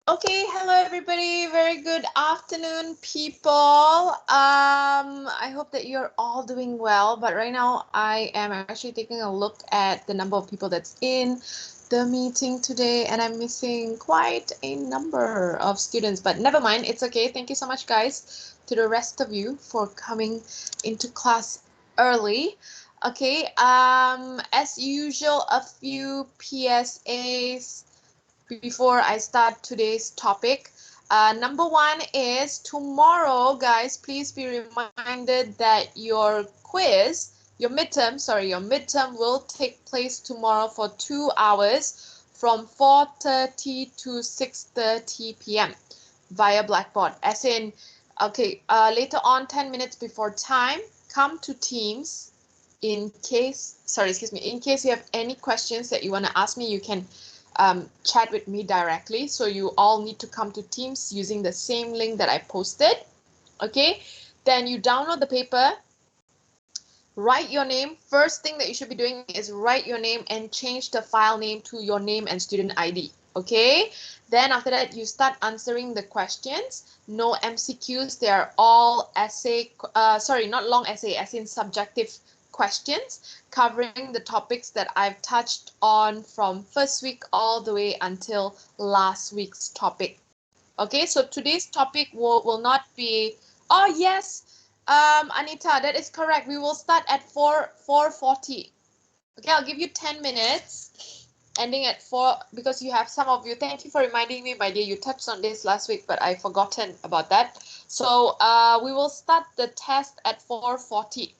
Okay, hello everybody. Very good afternoon, people. I hope that you're all doing well. But right now, I am actually taking a look at the number of people that's in the meeting today, and I'm missing quite a number of students. But never mind, it's okay. Thank you so much, guys, to the rest of you for coming into class early. Okay. As usual, a few PSAs before I start today's topic. Number one is tomorrow, guys, please be reminded that your quiz, your midterm will take place tomorrow for 2 hours from 4:30 to 6:30 p.m. via Blackboard. As in, okay, later on, 10 minutes before time, come to Teams in case you have any questions that you want to ask me, you can chat with me directly. So you all need to come to Teams using the same link that I posted. Okay, then you download the paper, write your name. First thing that you should be doing is write your name and change the file name to your name and student ID. Okay, then after that you start answering the questions. No MCQs, they are all essay, not long essay, as in subjective questions covering the topics that I've touched on from first week all the way until last week's topic. Okay, so today's topic will not be, oh yes, Anita, that is correct. We will start at 4:40. Okay, I'll give you 10 minutes, ending at 4, because you have some of you, thank you for reminding me, my dear, you touched on this last week, but I've forgotten about that. So we will start the test at 4:40.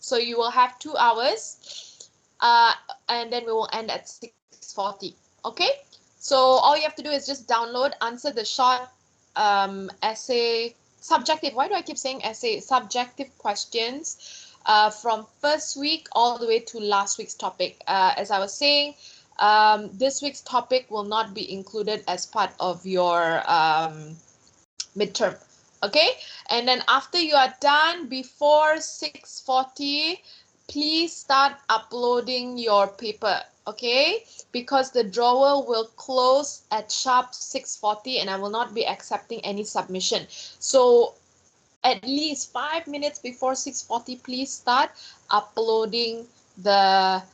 So you will have 2 hours, and then we will end at 6:40. Okay, so all you have to do is just download, answer the short essay, subjective, why do I keep saying essay, subjective questions from first week all the way to last week's topic. As I was saying, this week's topic will not be included as part of your midterm. Okay, and then after you are done before 6:40, please start uploading your paper. Okay, because the drawer will close at sharp 6:40 and I will not be accepting any submission. So at least 5 minutes before 6:40, please start uploading the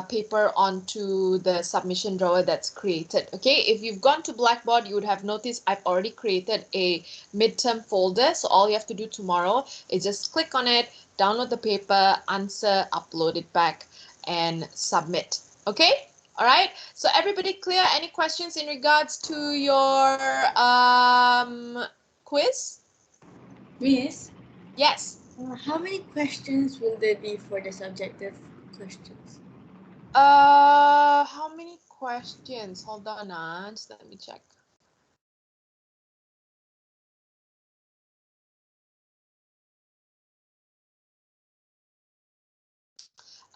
paper onto the submission drawer that's created. Okay, if you've gone to Blackboard, you would have noticed I've already created a midterm folder. So all you have to do tomorrow is just click on it, download the paper, answer, upload it back, and submit. Okay, all right, so everybody clear? Any questions in regards to your quiz? Miss, Yes. how many questions will there be for the subjective questions? How many questions? Hold on, just let me check.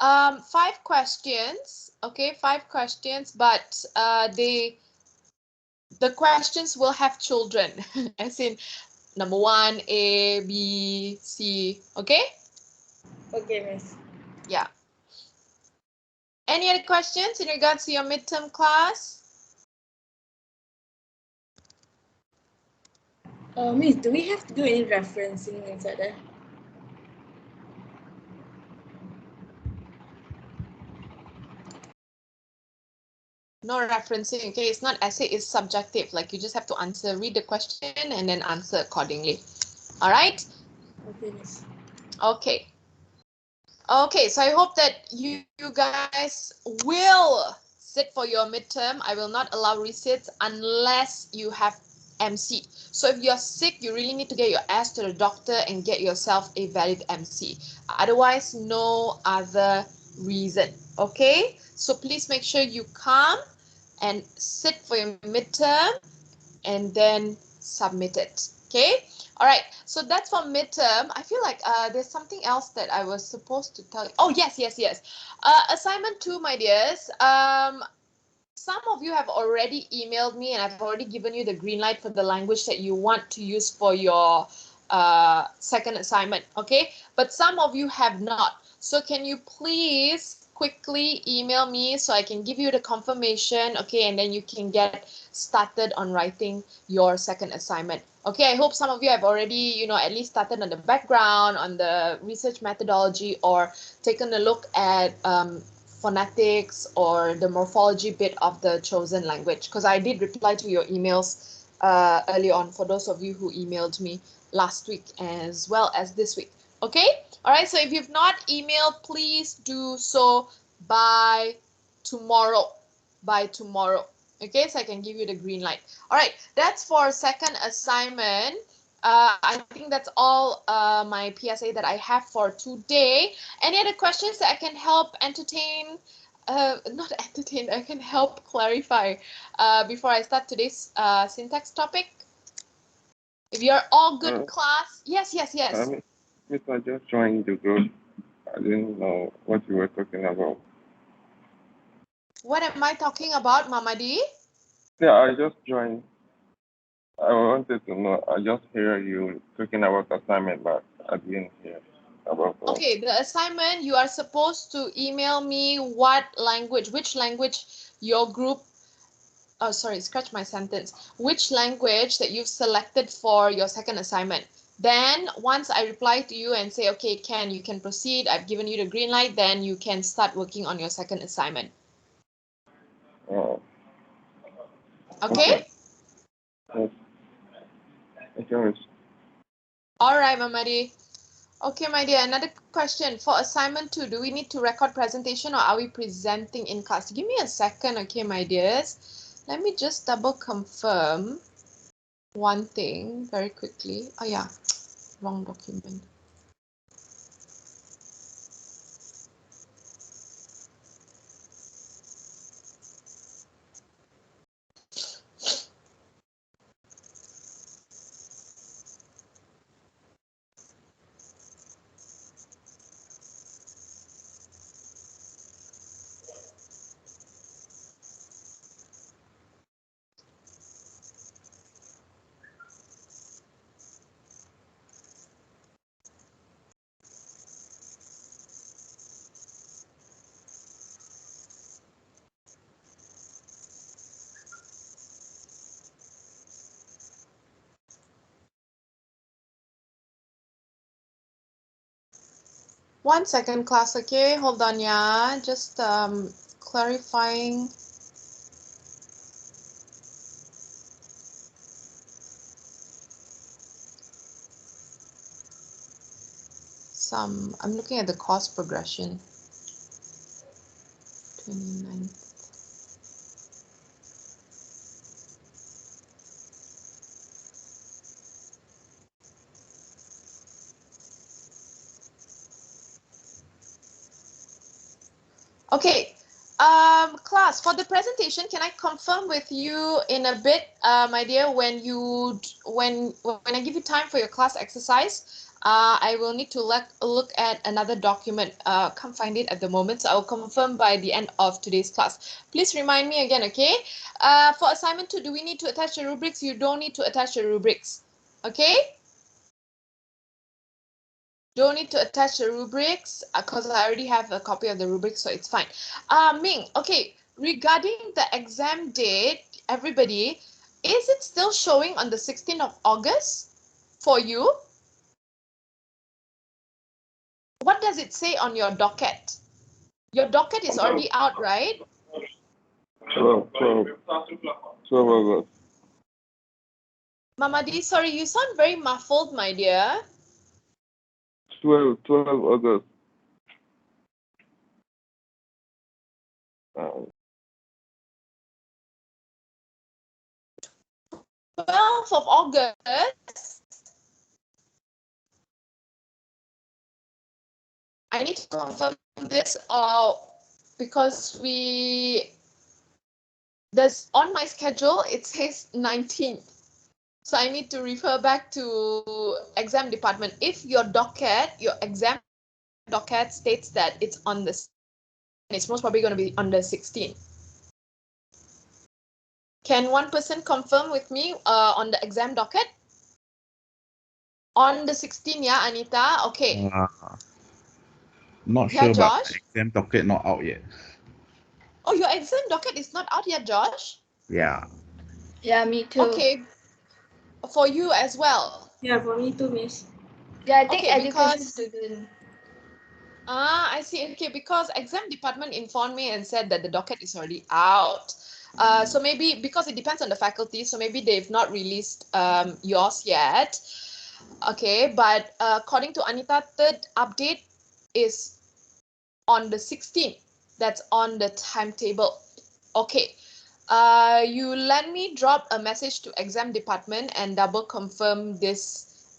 Five questions. Okay, 5 questions, but the questions will have children, as in number 1, A, B, C. Okay? Okay, Miss. Yeah. Any other questions in regards to your midterm class? Miss, do we have to do any referencing inside there? No referencing. Okay, it's not essay, it's subjective. Like you just have to answer, read the question and then answer accordingly. All right? Okay, Miss. Okay. Okay, so I hope that you guys will sit for your midterm. I will not allow resits unless you have MC. So if you're sick, you really need to get your ass to the doctor and get yourself a valid MC. Otherwise, no other reason. Okay, so please make sure you come and sit for your midterm and then submit it. Okay, all right, so that's for midterm. I feel like there's something else that I was supposed to tell you. Oh yes. Assignment 2, my dears. Some of you have already emailed me and I've already given you the green light for the language that you want to use for your second assignment. Okay, but some of you have not. So can you please quickly email me so I can give you the confirmation, okay, and then you can get started on writing your second assignment. Okay, I hope some of you have already, at least started on the background, on the research methodology, or taken a look at phonetics or the morphology bit of the chosen language, because I did reply to your emails early on for those of you who emailed me last week as well as this week. Okay, all right, so if you've not emailed, please do so by tomorrow. Okay, so I can give you the green light. All right, that's for second assignment. I think that's all my PSA that I have for today. Any other questions that I can help entertain? Not entertain, I can help clarify before I start today's syntax topic. If you're all good, class. Yes. Miss, I just joined the group. I didn't know what you were talking about. What am I talking about, Mamadi? Yeah, I just joined. I wanted to know. I just hear you talking about assignment, but I didn't hear about that. Okay, the assignment, you are supposed to email me which language your group, oh, sorry, scratch my sentence, which language that you've selected for your second assignment. Then once I reply to you and say, okay, Ken, you can proceed, I've given you the green light, then you can start working on your second assignment. Oh. Okay? Yes. Okay, Miss. All right, Mamadi. Okay, my dear, another question. For assignment 2, do we need to record presentation or are we presenting in class? Give me a second, okay, my dears. Let me just double confirm one thing very quickly. Oh, yeah, wrong document. One second, class, okay? Hold on, yeah. Just clarifying. I'm looking at the course progression. 29. Okay, class, for the presentation, can I confirm with you in a bit, my dear, when I give you time for your class exercise, I will need to look at another document. Can't find it at the moment, so I'll confirm by the end of today's class. Please remind me again, okay? For assignment 2, do we need to attach the rubrics? You don't need to attach the rubrics, okay? Don't need to attach the rubrics because I already have a copy of the rubrics, so it's fine. Ming, okay, regarding the exam date, everybody, is it still showing on the 16th of August for you? What does it say on your docket? Your docket is already out, right? 12 August. Mamadi, sorry, you sound very muffled, my dear. 12 August. 12th of August. I need to confirm this because there's on my schedule, it says 19th. So I need to refer back to exam department. If your exam docket states that it's on this, it's most probably going to be on the 16th. Can one person confirm with me on the exam docket? On the 16th, yeah, Anita? Okay. Not Yeah, sure, but my Josh? exam docket not out yet. Oh, your exam docket is not out yet, Josh? Yeah. Yeah, me too. Okay, for you as well. Yeah, for me too, miss. Yeah, I think Okay, education because student. I see. Okay, because exam department informed me and said that the docket is already out. So maybe because it depends on the faculty, so maybe they've not released yours yet. Okay, but according to Anita, third update is on the 16th. That's on the timetable. Okay. You let me drop a message to exam department and double confirm this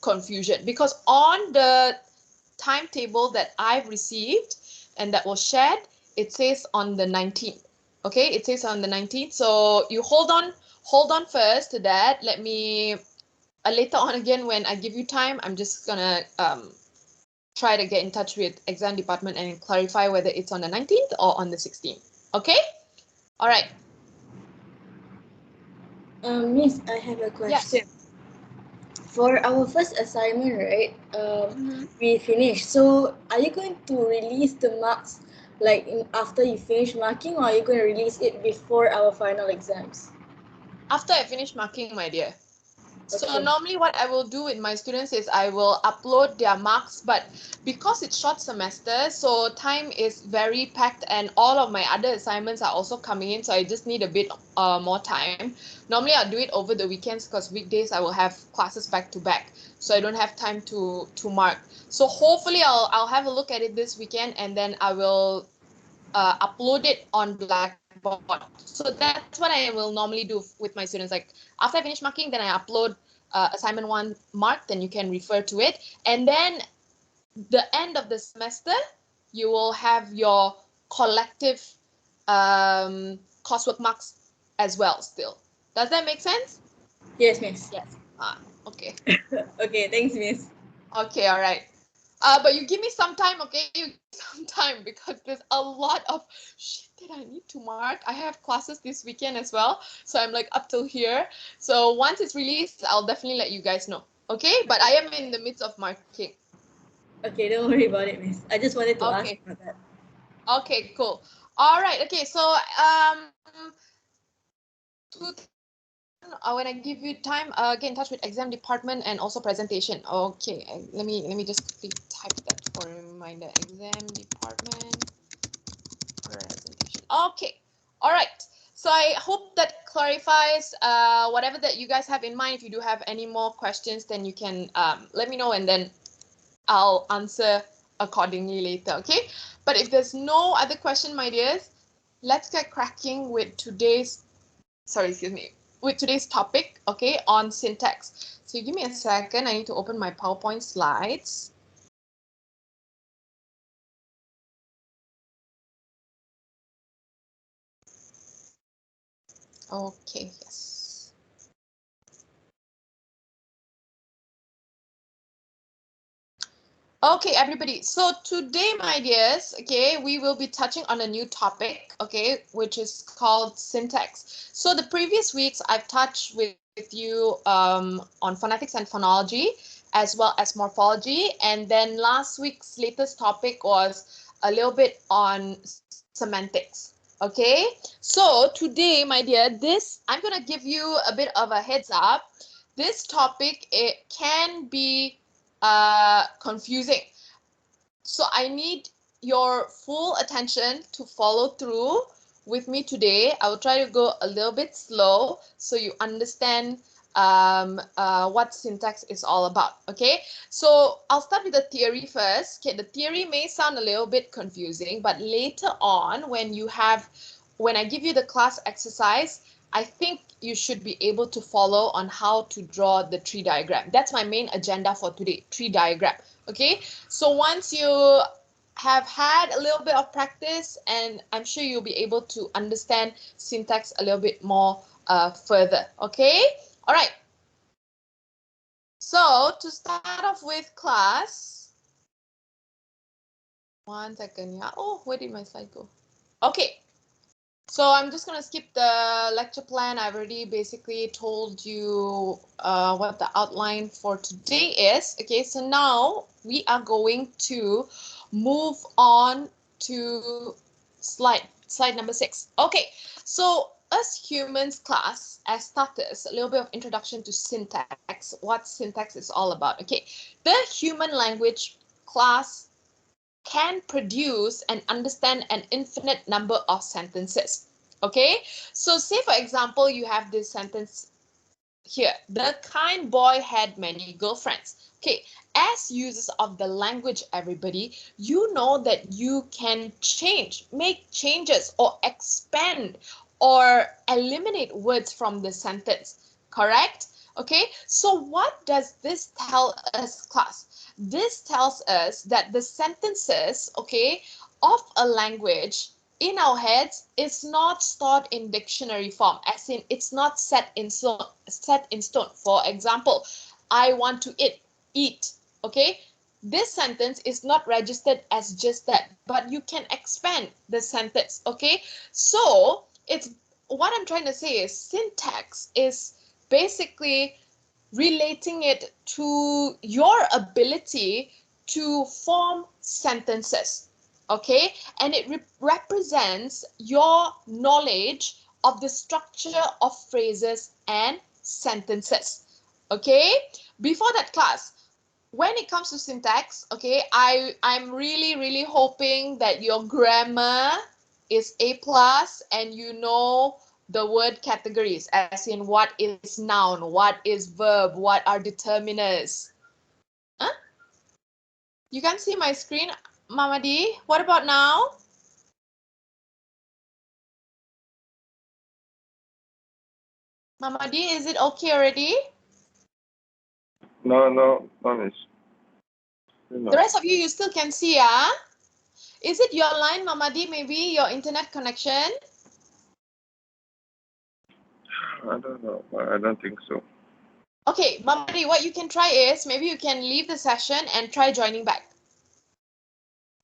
confusion, because on the timetable that I've received and that was shared, it says on the 19th. Okay, it says on the 19th. So you hold on first to that. Let me later on again when I give you time, I'm just gonna try to get in touch with exam department and clarify whether it's on the 19th or on the 16th. Okay? All right. Miss, I have a question. Yes. For our first assignment, right? Mhm. We finished. So, are you going to release the marks like after you finish marking, or are you going to release it before our final exams? After I finish marking, my dear. So Okay. normally what I will do with my students is I will upload their marks, but because it's short semester, so time is very packed and all of my other assignments are also coming in, so I just need a bit more time. Normally I'll do it over the weekends because weekdays I will have classes back to back, so I don't have time to mark. So hopefully I'll have a look at it this weekend and then I will upload it on Blackboard. So that's what I will normally do with my students. Like after I finish marking, then I upload assignment one marked, then you can refer to it. And then the end of the semester, you will have your collective coursework marks as well still. Does that make sense? Yes, miss. Yes. Okay. Okay, thanks, miss. Okay, all right. But you give me some time, okay? You give me some time because there's a lot of shit that I need to mark. I have classes this weekend as well, so I'm like up till here. So once it's released, I'll definitely let you guys know, okay? But I am in the midst of marking. Okay, don't worry about it, miss. I just wanted to ask Okay. about that. Okay, cool. All right. Okay, so two when I give you time, get in touch with exam department and also presentation. Okay, let me just quickly type that for a reminder. Exam department presentation. Okay, all right. So I hope that clarifies whatever that you guys have in mind. If you do have any more questions, then you can let me know and then I'll answer accordingly later. Okay. But if there's no other question, my dears, let's get cracking with today's with today's topic, okay, on syntax. So give me a second. I need to open my PowerPoint slides. Okay, yes. Okay, everybody. So today, my dears, okay, we will be touching on a new topic, okay, which is called syntax. So the previous weeks, I've touched with you on phonetics and phonology, as well as morphology. And then last week's latest topic was a little bit on semantics. Okay, so today, my dear, I'm going to give you a bit of a heads up. This topic, it can be confusing. So I need your full attention to follow through with me today. I will try to go a little bit slow so you understand what syntax is all about. Okay, so I'll start with the theory first. Okay, the theory may sound a little bit confusing, but later on when I give you the class exercise, I think you should be able to follow on how to draw the tree diagram. That's my main agenda for today, tree diagram. Okay, so once you have had a little bit of practice, and I'm sure you'll be able to understand syntax a little bit more further. Okay, all right. So to start off with class, 1 second, yeah. Oh, where did my slide go? Okay. So I'm just going to skip the lecture plan. I've already basically told you what the outline for today is. Okay, so now we are going to move on to slide number 6. Okay, so as humans class, as starters, a little bit of introduction to syntax, what syntax is all about. Okay, the human language class can produce and understand an infinite number of sentences. Okay, so say for example, you have this sentence here. The kind boy had many girlfriends. Okay, as users of the language, everybody, you know that you can change, make changes or expand or eliminate words from the sentence, correct? Okay, so what does this tell us, class? This tells us that the sentences, okay, of a language in our heads is not stored in dictionary form, as in it's not set in stone. For example, I want to eat. Okay, this sentence is not registered as just that, but you can expand the sentence. Okay, so it's what I'm trying to say is syntax is basically relating it to your ability to form sentences, okay? And it represents your knowledge of the structure of phrases and sentences, okay? Before that, class, when it comes to syntax, okay, I'm really hoping that your grammar is A+ and you know the word categories, as in what is noun, what is verb, what are determiners. Huh? You can see my screen, Mamadi. What about now? Mamadi, is it okay already? No, miss. The rest of you still can see, ah? Is it your line, Mamadi? Maybe your internet connection? I don't know. I don't think so. Okay, Mamadi, what you can try is maybe you can leave the session and try joining back.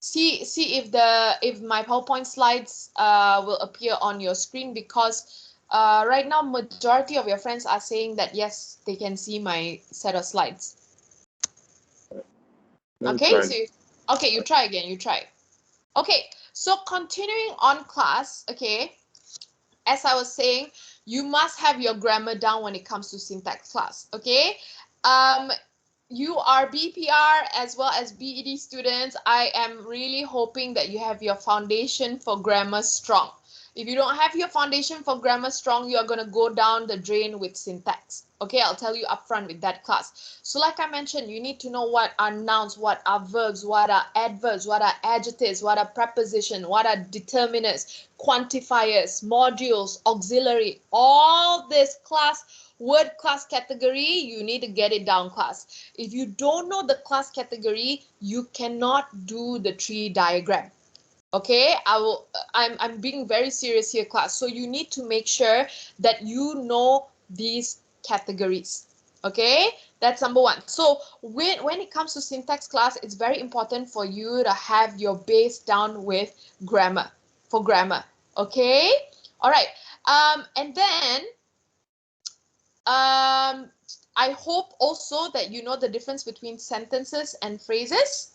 See if my PowerPoint slides will appear on your screen, because right now majority of your friends are saying that yes, they can see my set of slides. Okay, so okay, you try again, you try. Okay, so continuing on, class, okay, as I was saying, you must have your grammar down when it comes to syntax, class, okay? You are BPR as well as BED students. I am really hoping that you have your foundation for grammar strong. If you don't have your foundation for grammar strong, you are going to go down the drain with syntax. Okay, I'll tell you upfront with that, class. So like I mentioned, you need to know what are nouns, what are verbs, what are adverbs, what are adjectives, what are prepositions, what are determiners, quantifiers, modules, auxiliary, all this, class. Word class category, you need to get it down, class. If you don't know the class category, you cannot do the tree diagram. Okay, I'm being very serious here, class. So you need to make sure that you know these categories. Okay, that's number one. So when it comes to syntax, class, it's very important for you to have your base down with grammar, for grammar. Okay, all right. And then I hope also that you know the difference between sentences and phrases.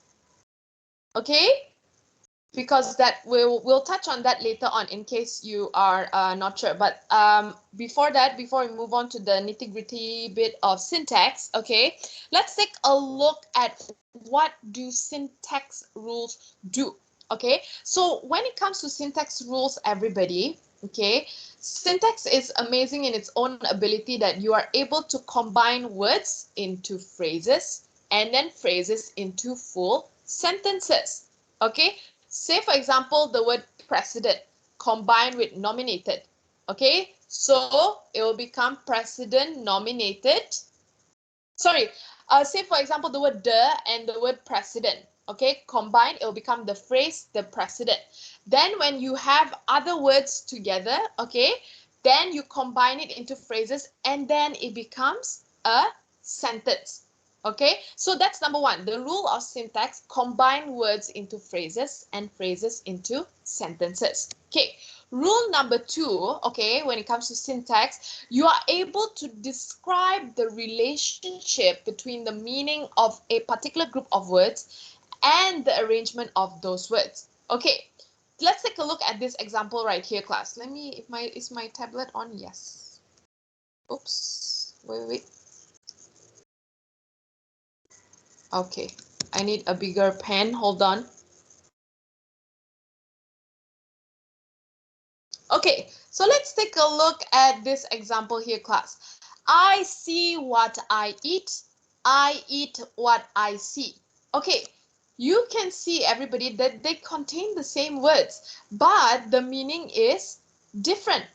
Okay, because that we'll touch on that later on in case you are not sure. But before we move on to the nitty-gritty bit of syntax, okay, let's take a look at what do syntax rules do. Okay, so when it comes to syntax rules, everybody, okay, syntax is amazing in its own ability that you are able to combine words into phrases and then phrases into full sentences. Okay, say for example the word president combined with nominated. Okay, so it will become president nominated. Sorry, say for example the word the and the word president. Okay, combined, it will become the phrase the president. Then when you have other words together, okay, then you combine it into phrases and then it becomes a sentence. Okay, so that's number one, the rule of syntax: combine words into phrases and phrases into sentences. Okay, rule number 2, okay, when it comes to syntax, you are able to describe the relationship between the meaning of a particular group of words and the arrangement of those words. Okay, let's take a look at this example right here, class. Let me, is my tablet on? Yes. Oops, wait. Okay, I need a bigger pen, hold on. Okay, so let's take a look at this example here, class. I see what I eat what I see. Okay, you can see, everybody, that they contain the same words, but the meaning is different.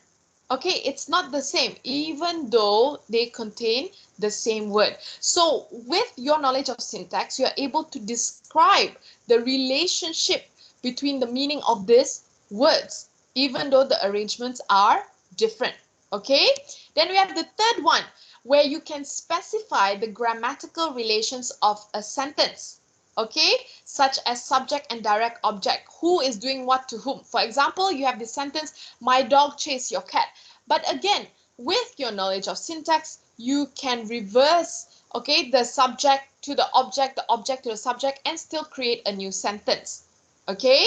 Okay, it's not the same, even though they contain the same word. So with your knowledge of syntax, you are able to describe the relationship between the meaning of these words, even though the arrangements are different. Okay, then we have the third one, where you can specify the grammatical relations of a sentence. Okay, such as subject and direct object. Who is doing what to whom? For example, you have the sentence, my dog chased your cat. But again, with your knowledge of syntax, you can reverse, okay, the subject to the object to the subject, and still create a new sentence. Okay,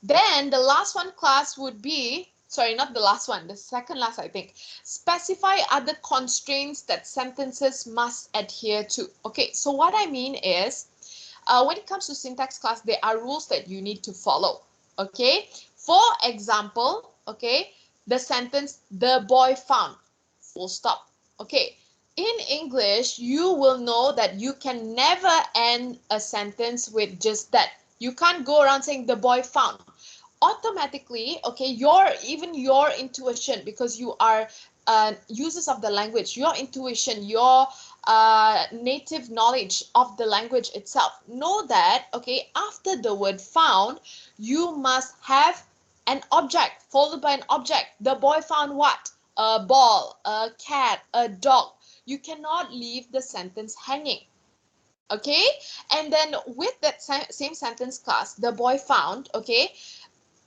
then the last one, class, would be, sorry, not the last one, the second last, I think. Specify other constraints that sentences must adhere to. Okay, so what I mean is, when it comes to syntax, class, there are rules that you need to follow. Okay, for example, okay, the sentence, the boy found, full stop. Okay, in English, you will know that you can never end a sentence with just that. You can't go around saying the boy found. Automatically, okay, even your intuition, because you are users of the language, your intuition, your native knowledge of the language itself, know that, okay, after the word found, you must have an object followed by an object. The boy found what? A ball, a cat, a dog. You cannot leave the sentence hanging. Okay, and then with that same sentence, class, the boy found, okay,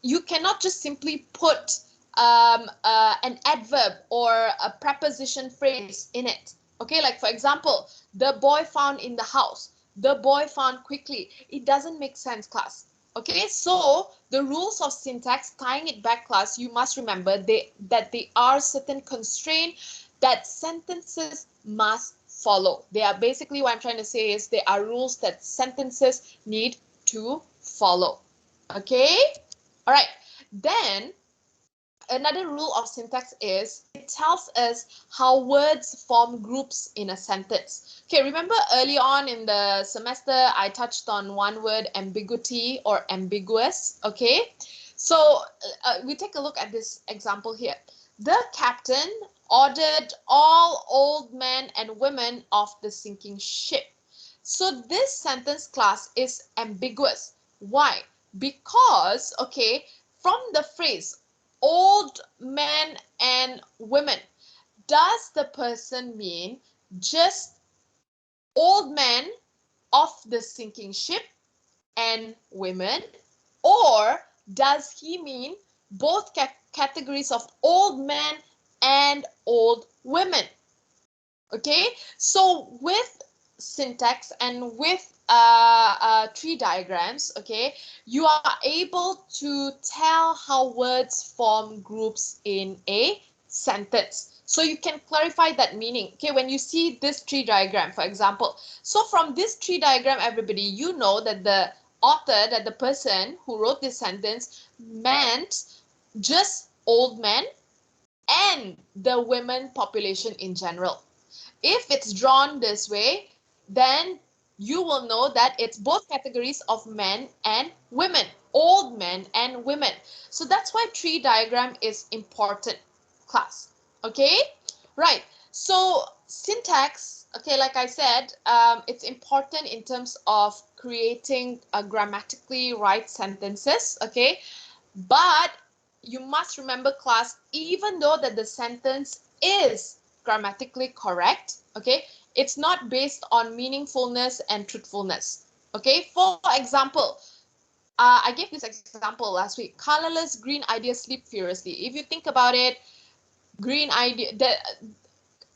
you cannot just simply put an adverb or a preposition phrase in it. Okay, like for example, the boy found in the house, the boy found quickly. It doesn't make sense, class. Okay, so the rules of syntax, tying it back, class, you must remember that there are certain constraints that sentences must follow. They are basically, what I'm trying to say is, there are rules that sentences need to follow. Okay. All right, then another rule of syntax is it tells us how words form groups in a sentence. Okay, remember early on in the semester, I touched on one word, ambiguity or ambiguous. Okay, so we take a look at this example here. The captain ordered all old men and women off the sinking ship. So this sentence, class, is ambiguous. Why? Because, okay, from the phrase old men and women, does the person mean just old men of the sinking ship and women, or does he mean both categories of old men and old women? Okay, so with syntax and with tree diagrams, okay, you are able to tell how words form groups in a sentence. So you can clarify that meaning. Okay, when you see this tree diagram, for example, so from this tree diagram, everybody, you know that the author, that the person who wrote this sentence meant just old men and the women population in general. If it's drawn this way, then you will know that it's both categories of men and women, old men and women. So that's why tree diagram is important, class. Okay, right. So syntax, okay, like I said, it's important in terms of creating grammatically right sentences. Okay, but you must remember, class, even though that the sentence is grammatically correct, okay, it's not based on meaningfulness and truthfulness. Okay, for example, I gave this example last week. Colorless green ideas sleep furiously. If you think about it, the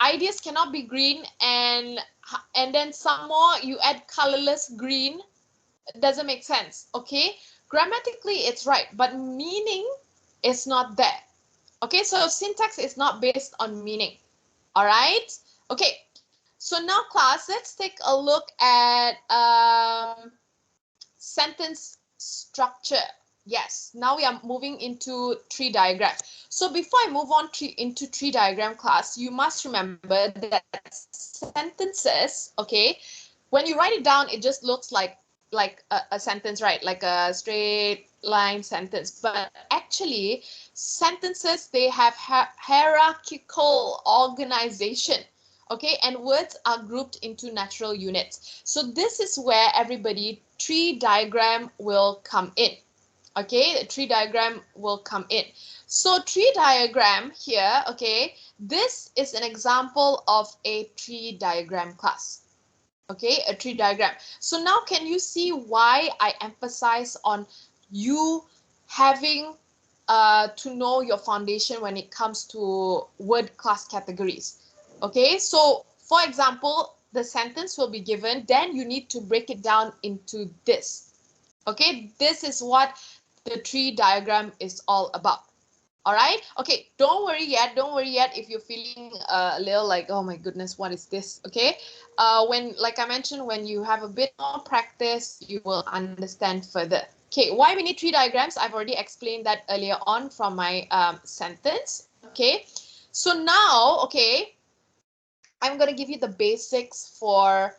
ideas cannot be green, and then some more you add colorless green. It doesn't make sense. Okay, grammatically it's right, but meaning is not there. Okay, so syntax is not based on meaning. All right. Okay, so now class, let's take a look at sentence structure. Yes, now we are moving into tree diagram. So before I move on into tree diagram class, you must remember that sentences, okay, when you write it down, it just looks like a sentence, right? Like a straight line sentence. But actually, sentences, they have hierarchical organization. Okay, and words are grouped into natural units. So this is where everybody tree diagram will come in. Okay, the tree diagram will come in. So tree diagram here, okay, this is an example of a tree diagram class. Okay, a tree diagram. So now can you see why I emphasize on you having to know your foundation when it comes to word class categories? Okay, so for example, the sentence will be given, then you need to break it down into this. Okay, this is what the tree diagram is all about. All right. Okay, don't worry yet. Don't worry yet if you're feeling a little like, oh my goodness, what is this? Okay. When, like I mentioned, when you have a bit more practice, you will understand further. Okay, why we need tree diagrams? I've already explained that earlier on from my sentence. Okay. So now, okay, I'm going to give you the basics for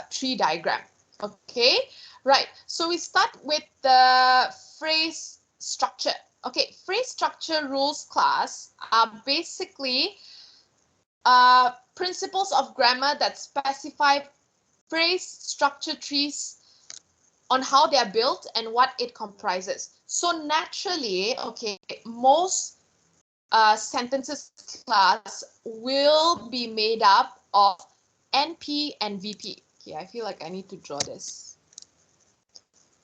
tree diagram. Okay, right. So we start with the phrase structure. Okay, phrase structure rules class are basically principles of grammar that specify phrase structure trees on how they are built and what it comprises. So naturally, okay, most sentences class will be made up of NP and VP. Okay, I feel like I need to draw this.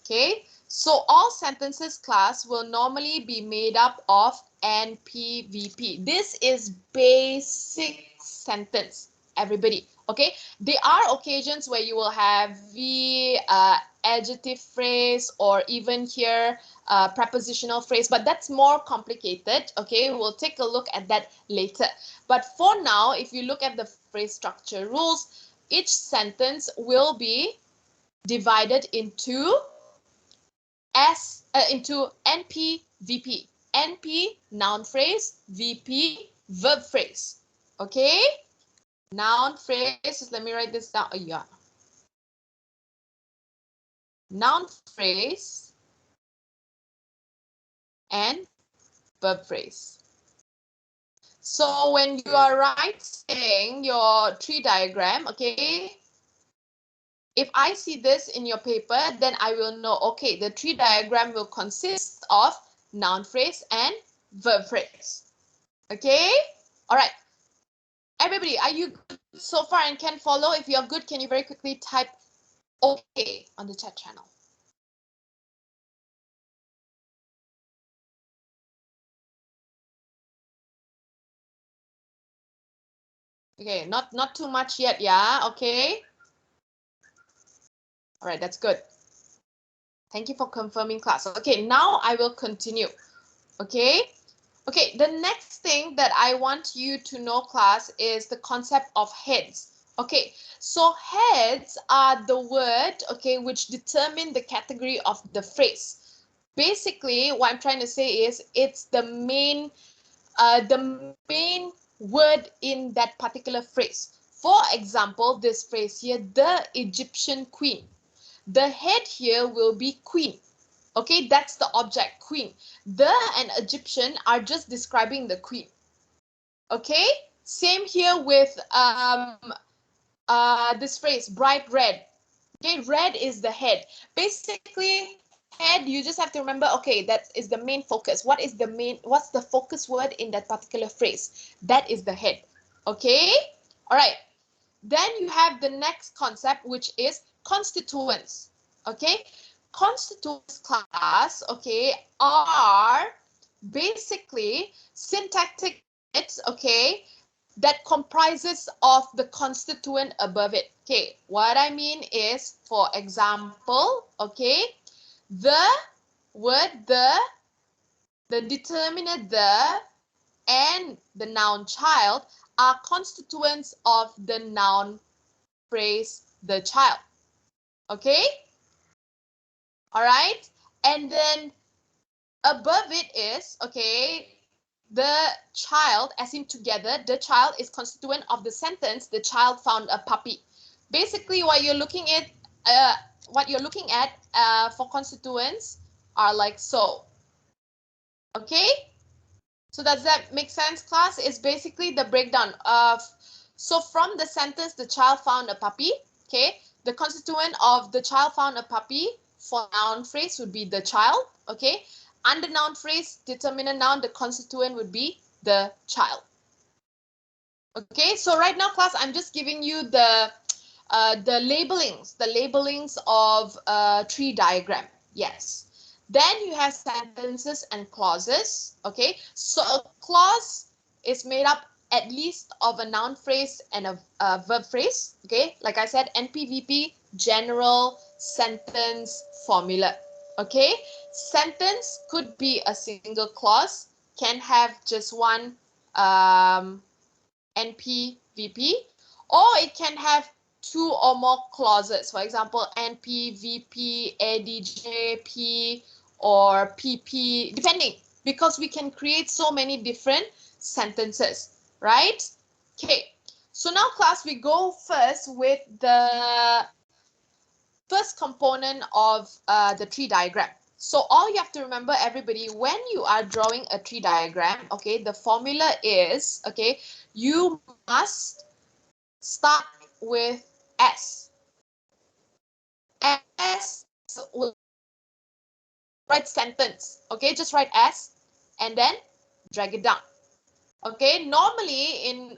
Okay, so all sentences class will normally be made up of NP, VP. This is basic sentence, everybody. Okay, there are occasions where you will have V, adjective phrase, or even here prepositional phrase, but that's more complicated. Okay, we'll take a look at that later. But for now, if you look at the phrase structure rules, each sentence will be divided into into NP, VP. NP, noun phrase, VP, verb phrase. Okay, noun phrase, let me write this down. Oh, yeah. Noun phrase and verb phrase. So when you are writing your tree diagram, okay, if I see this in your paper, then I will know, okay, the tree diagram will consist of noun phrase and verb phrase. Okay, all right. Everybody, are you good so far and can follow? If you're good, can you very quickly type okay on the chat channel? Okay, not too much yet, yeah, okay. All right, that's good. Thank you for confirming class. Okay, now I will continue. Okay. Okay, the next thing that I want you to know, class, is the concept of heads. Okay, so heads are the word, okay, which determine the category of the phrase. Basically, what I'm trying to say is it's the main word in that particular phrase. For example, this phrase here, the Egyptian queen. The head here will be queen. Okay, that's the object, queen. The and Egyptian are just describing the queen. Okay, same here with this phrase, bright red. Okay, red is the head. Basically, head, you just have to remember, okay, that is the main focus. What's the focus word in that particular phrase? That is the head. Okay, all right. Then you have the next concept, which is constituents. Okay, constituents class, okay, are basically syntactic units, okay, that comprises of the constituent above it. Okay, what I mean is, for example, okay, the word the determiner the, and the noun child are constituents of the noun phrase the child. Okay? All right? And then above it is, okay, the child, as in together, the child is constituent of the sentence, the child found a puppy. Basically, what you're looking at for constituents are like so. Okay? So does that make sense, class? It's basically the breakdown of, so from the sentence, the child found a puppy, okay? The constituent of the child found a puppy for noun phrase would be the child, okay? Under noun phrase, determinant noun, the constituent would be the child. Okay, so right now, class, I'm just giving you the labelings of tree diagram. Yes. Then you have sentences and clauses. Okay, so a clause is made up at least of a noun phrase and a verb phrase. Okay, like I said, NPVP, general sentence formula. Okay, sentence could be a single clause, can have just one NPVP, or it can have two or more clauses. For example, NPVP, ADJP, or PP, depending, because we can create so many different sentences, right? Okay, so now, class, we go first with the first component of the tree diagram. So all you have to remember, everybody, when you are drawing a tree diagram, okay, the formula is, okay, you must start with S. S will write sentence, okay, just write S and then drag it down. Okay, normally in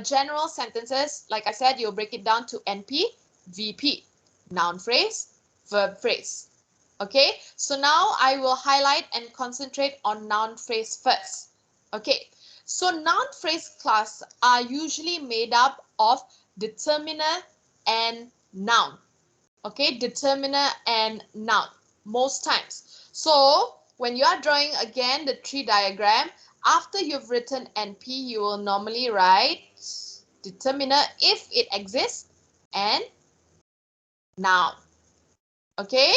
general sentences, like I said, you'll break it down to NP, VP, noun phrase, verb phrase. Okay, so now I will highlight and concentrate on noun phrase first. Okay, so noun phrase class are usually made up of determiner and noun. Okay, determiner and noun most times. So when you are drawing again the tree diagram, after you've written NP, you will normally write determiner if it exists and noun. Okay,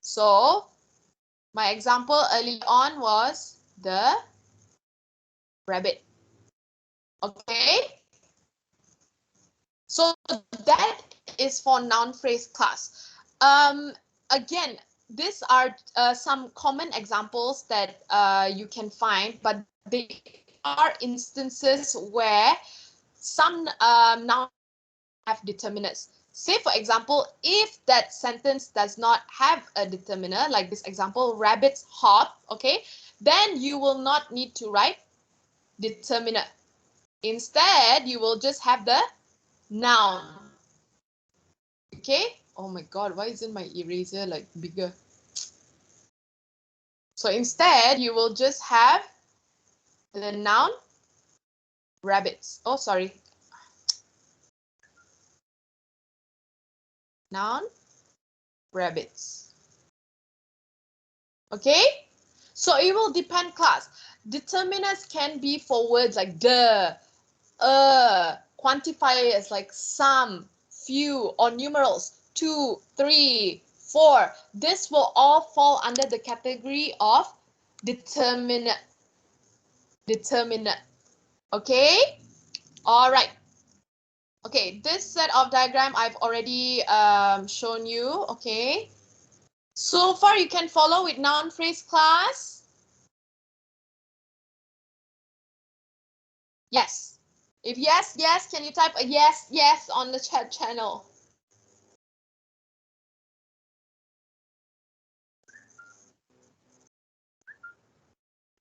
so my example early on was the rabbit. Okay, so that is for noun phrase class. Again, these are some common examples that you can find, but they are instances where some nouns have determiners. Say, for example, if that sentence does not have a determiner, like this example, rabbits hop, okay, then you will not need to write determiner. Instead, you will just have the noun. Okay. Oh my God, why isn't my eraser like bigger? So instead, you will just have the noun rabbits. Oh, sorry. Noun rabbits. Okay. So it will depend, class. Determiners can be for words like the, quantifiers like some, few, or numerals 2, 3, 4. This will all fall under the category of determiner. Determiner. Okay. All right. Okay, this set of diagram I've already shown you. Okay. So far you can follow with noun phrase class. Yes. If yes, yes, can you type a yes, yes on the chat channel?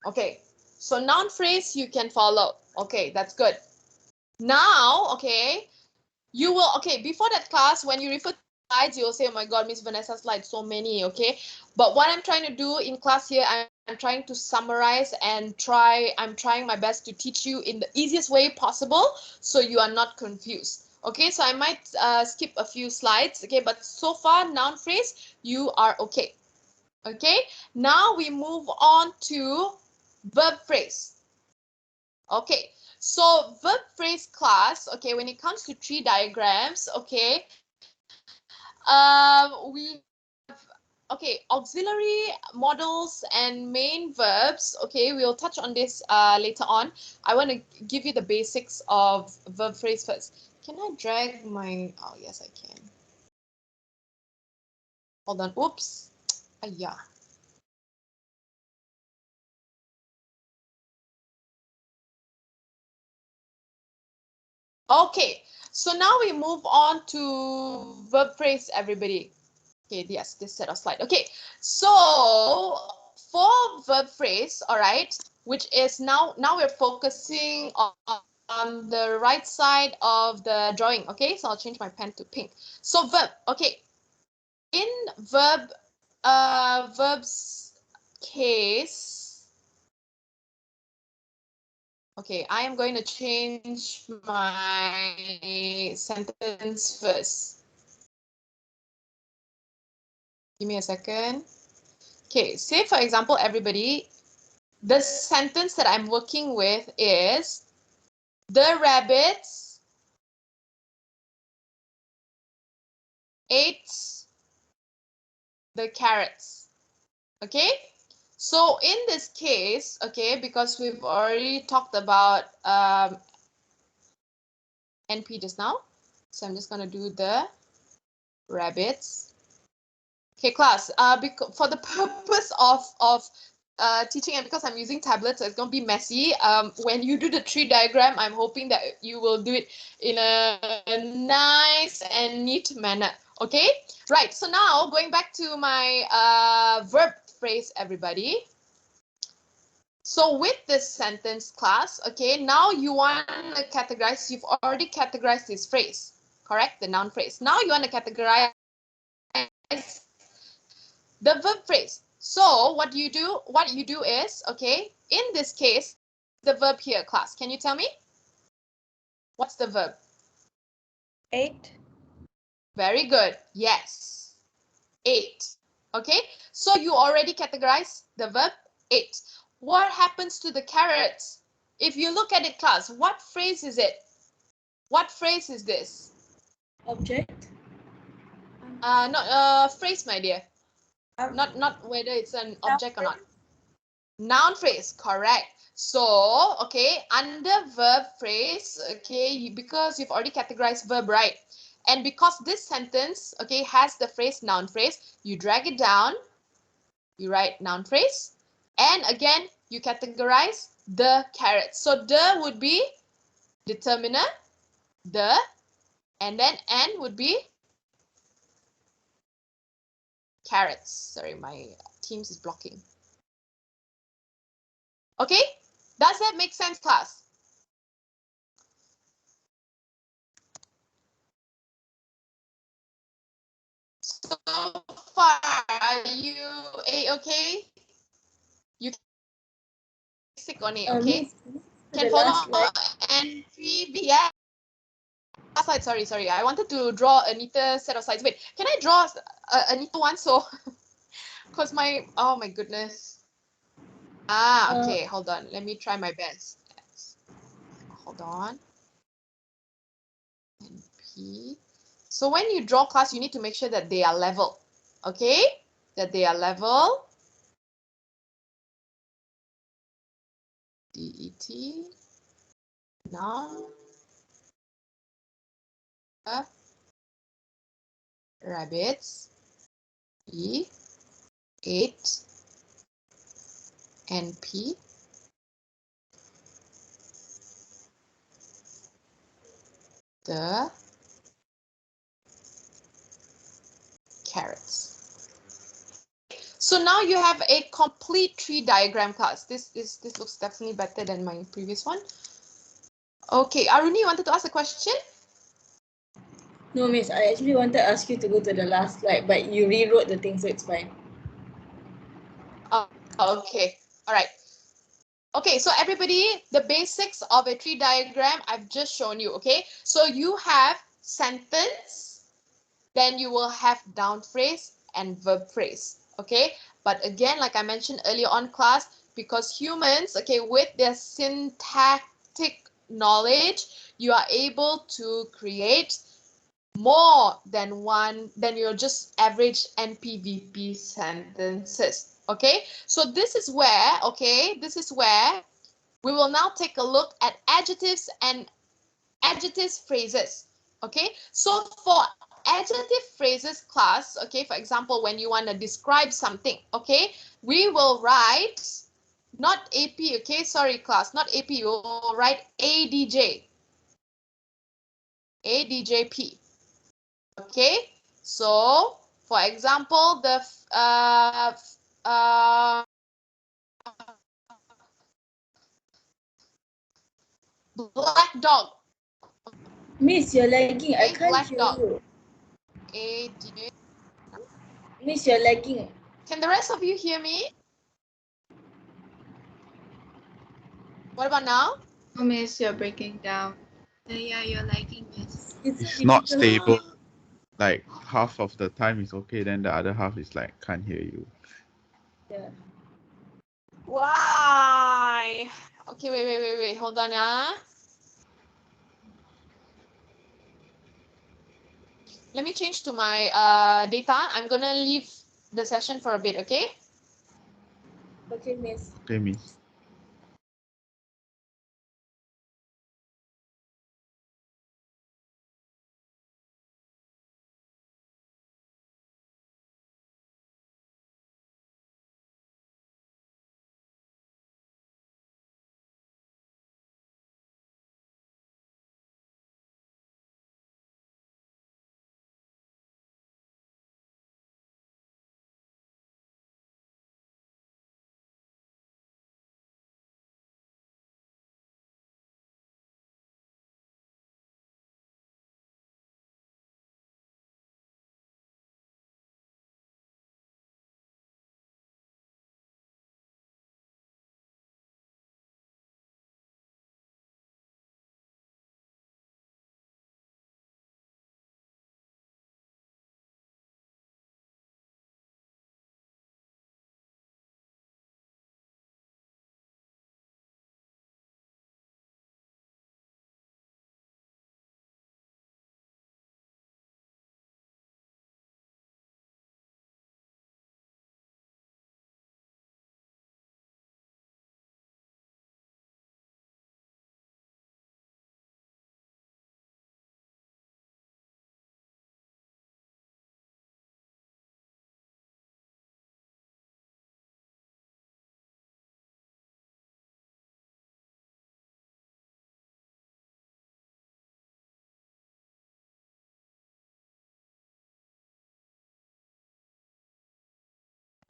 Okay, so noun phrase you can follow. Okay, that's good. Now, okay, you will, okay, before that class, when you refer to slides, you'll say, oh my God, Miss Vanessa's slides, so many, okay? But what I'm trying to do in class here, I'm trying to summarize and I'm trying my best to teach you in the easiest way possible so you are not confused. Okay, so I might skip a few slides, okay, but so far, noun phrase, you are okay. Okay, now we move on to verb phrase. Okay, so verb phrase class, okay, when it comes to tree diagrams, okay, we have, okay, auxiliary modals and main verbs, okay, we'll touch on this later on. I want to give you the basics of verb phrase first. Can I drag my, oh yes I can. Hold on, oops, yeah. Okay, so now we move on to verb phrase, everybody. Okay, yes, this set of slide. Okay, so for verb phrase, all right, which is now we're focusing on the right side of the drawing. Okay, so I'll change my pen to pink. So verb, okay, in verbs case. Okay, I am going to change my sentence first. Give me a second. Okay, say for example, everybody, the sentence that I'm working with is the rabbits ate the carrots. Okay, so in this case, okay, because we've already talked about NP just now, so I'm just going to do the rabbits. Okay, class, for the purpose of teaching, and because I'm using tablets, so it's going to be messy. When you do the tree diagram, I'm hoping that you will do it in a nice and neat manner. Okay, right. So now going back to my verb phrase, everybody. So with this sentence, class, okay, now you want to categorize. You've already categorized this phrase, correct? The noun phrase. Now you want to categorize the verb phrase. So what you do is, okay, in this case, the verb here, class. Can you tell me? What's the verb? Ate. Very good. Yes. Ate. Okay. So you already categorize the verb ate. What happens to the carrots? If you look at it, class, what phrase is it? What phrase is this? Object. Not phrase, my dear. Not whether it's an object or not. Noun phrase, correct. So, okay, under verb phrase, okay, because you've already categorized verb, right? And because this sentence, okay, has the phrase noun phrase, you drag it down, you write noun phrase, and again, you categorize the carrots. So, the would be determiner, the, and then N would be carrots. Sorry, my Teams is blocking. Okay, does that make sense, class? So far, are you okay? You stick on it, okay? Can follow NP, yeah. Slide, sorry. I wanted to draw a neater set of slides. Wait, can I draw a neater one? So, because oh my goodness. Okay, hold on. Let me try my best. Hold on. NP. So when you draw, class, you need to make sure that they are level. Okay? That they are level. DET. Now. Rabbits. E. 8. NP. The carrots. So now you have a complete tree diagram, class. This looks definitely better than my previous one. Okay, Aruni, you wanted to ask a question? No, miss, I actually wanted to ask you to go to the last slide, but you rewrote the thing, so it's fine. Oh, okay. All right. Okay, so everybody, the basics of a tree diagram I've just shown you, okay? So you have sentence, then you will have noun phrase and verb phrase, okay? But again, like I mentioned earlier on class, because humans, okay, with their syntactic knowledge, you are able to create more than your just average NPVP sentences. Okay, so this is where, we will now take a look at adjectives and adjectives phrases. Okay, so for adjective phrases class, okay, for example, when you want to describe something, okay, we will write not AP, okay, sorry class, not AP, we will write ADJ, ADJP. Okay, so for example, the black dog. Miss, you're lagging. I Okay, can't black hear dog. you. ADJ. Miss, you're lagging. Can the rest of you hear me? What about now? Oh, miss, you're breaking down. Yeah, you're lagging, miss. It's so not difficult. stable. Like half of the time is okay, then the other half is like can't hear you. Yeah. Why? Okay, wait. Hold on, Let me change to my data. I'm gonna leave the session for a bit, okay? Okay, miss. Okay, miss.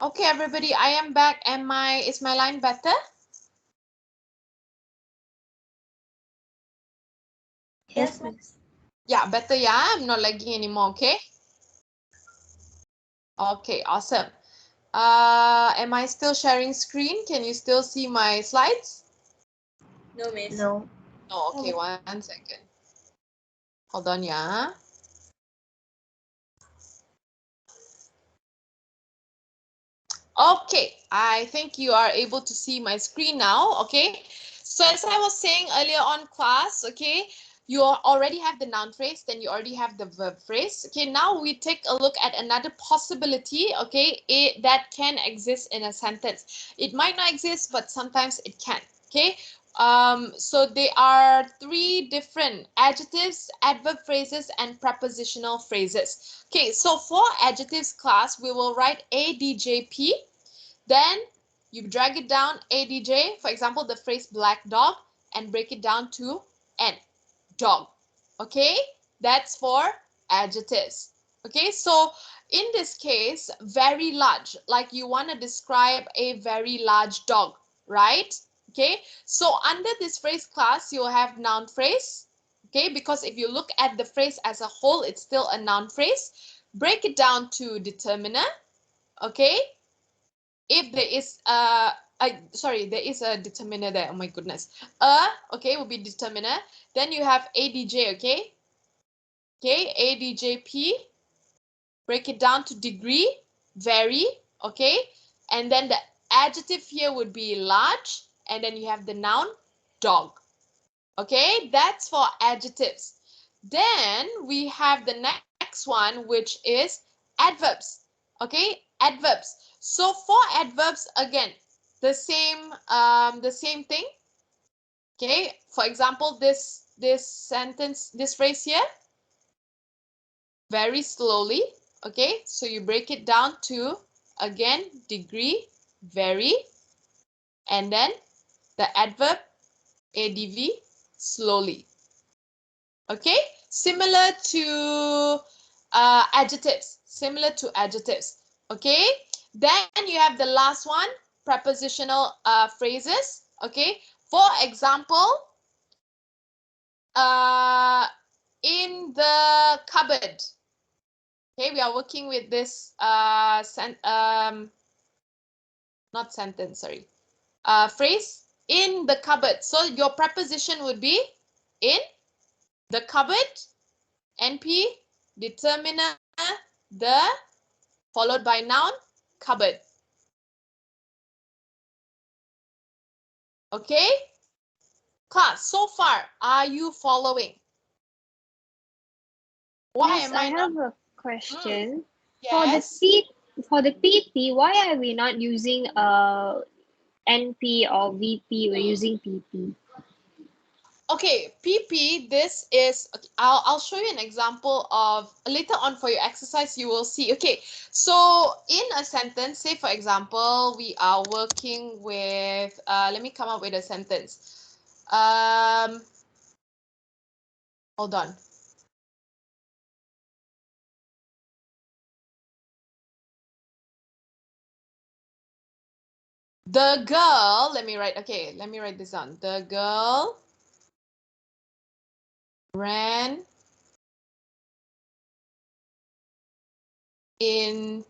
Okay, everybody, I am back. Is my line better? Yes, miss. Yeah, better, yeah. I'm not lagging anymore, okay? Okay, awesome. Am I still sharing screen? Can you still see my slides? No, miss. No. Oh, okay, 1 second. Hold on, yeah. Okay, I think you are able to see my screen now, okay? So as I was saying earlier on class, okay, you already have the noun phrase, then you already have the verb phrase. Okay, now we take a look at another possibility, okay, that can exist in a sentence. It might not exist, but sometimes it can, okay? So there are three different adjectives, adverb phrases, and prepositional phrases. Okay, so for adjectives class, we will write ADJP. Then you drag it down ADJ, for example, the phrase black dog, and break it down to N, dog. Okay, that's for adjectives. Okay, so in this case, very large, like you want to describe a very large dog, right? Okay, so under this phrase class, you'll have noun phrase. Okay, because if you look at the phrase as a whole, it's still a noun phrase. Break it down to determiner. Okay, if there is there is a determiner there. Oh my goodness. Okay, will be determiner. Then you have ADJ. Okay, ADJP. Break it down to degree, vary. Okay, and then the adjective here would be large, and then you have the noun dog. Okay, that's for adjectives. Then we have the next one, which is adverbs. Okay, adverbs. So for adverbs, again, the same thing. Okay, for example, this sentence, this phrase here, very slowly. Okay, so you break it down to, again, degree, vary, and then the adverb ADV, slowly. Okay, similar to adjectives. Okay, then you have the last one, prepositional phrases. Okay, for example, in the cupboard. Okay, we are working with this phrase, in the cupboard. So your preposition would be in the cupboard, NP, determiner, the, followed by noun, cupboard. Okay, class, so far, are you following? Why Yes, am I not? have a question. Yes. For the PP, why are we not using NP or VP? We're using PP. Okay, PP, this is, okay, I'll show you an example of, later on for your exercise, you will see. Okay, so in a sentence, say for example, we are working with, let me come up with a sentence. Hold on. The girl, let me write this down. The girl ran in,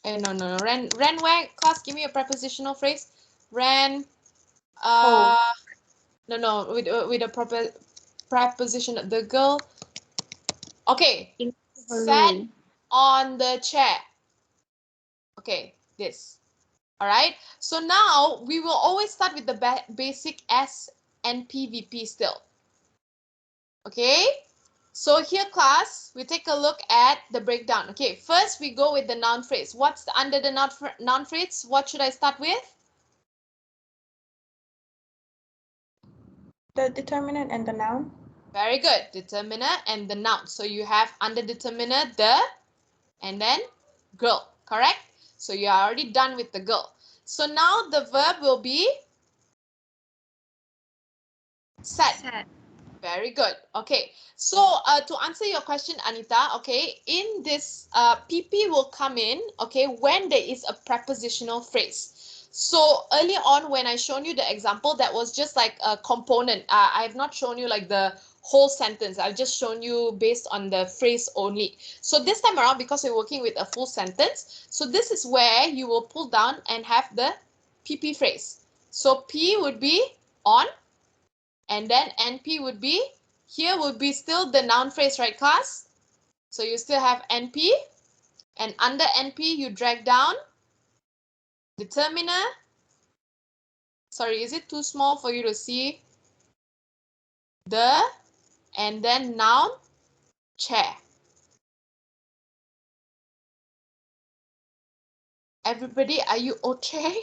ran where? Class, give me a prepositional phrase. Ran, with a proper preposition. The girl, okay, sat on the chair. Okay, this. All right, so now we will always start with the basic S and PVP still. Okay, so here, class, we take a look at the breakdown. Okay, first we go with the noun phrase. What's under the noun phrase? What should I start with? The determinant and the noun. Very good, determiner and the noun. So you have under determiner the, and then girl, correct? So you are already done with the girl. So now the verb will be sat. Very good. Okay, so to answer your question, Anita, okay, in this PP will come in, okay, when there is a prepositional phrase. So earlier on when I shown you the example, that was just like a component. I have not shown you like the whole sentence. I've just shown you based on the phrase only. So this time around, because we're working with a full sentence, so this is where you will pull down and have the PP phrase. So P would be on, and then NP would be, here would be still the noun phrase, right, class? So you still have NP, and under NP you drag down determiner. Sorry, is it too small for you to see? The, and then noun, chair. Everybody, are you okay?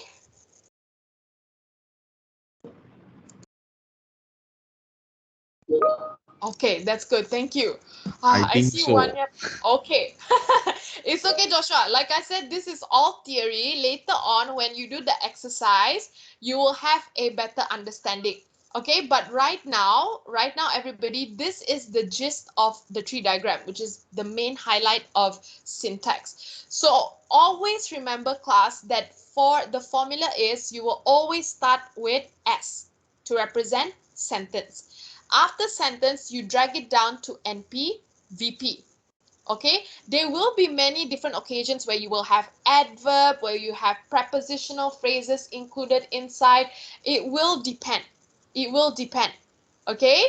Okay, that's good. Thank you. I see so. one. Okay. It's okay, Joshua. Like I said, this is all theory. Later on, when you do the exercise, you will have a better understanding. Okay, but right now, everybody, this is the gist of the tree diagram, which is the main highlight of syntax. So always remember, class, that for the formula is you will always start with S to represent sentence. After sentence, you drag it down to NP, VP. Okay, there will be many different occasions where you will have adverb, where you have prepositional phrases included inside. It will depend. It will depend. Okay,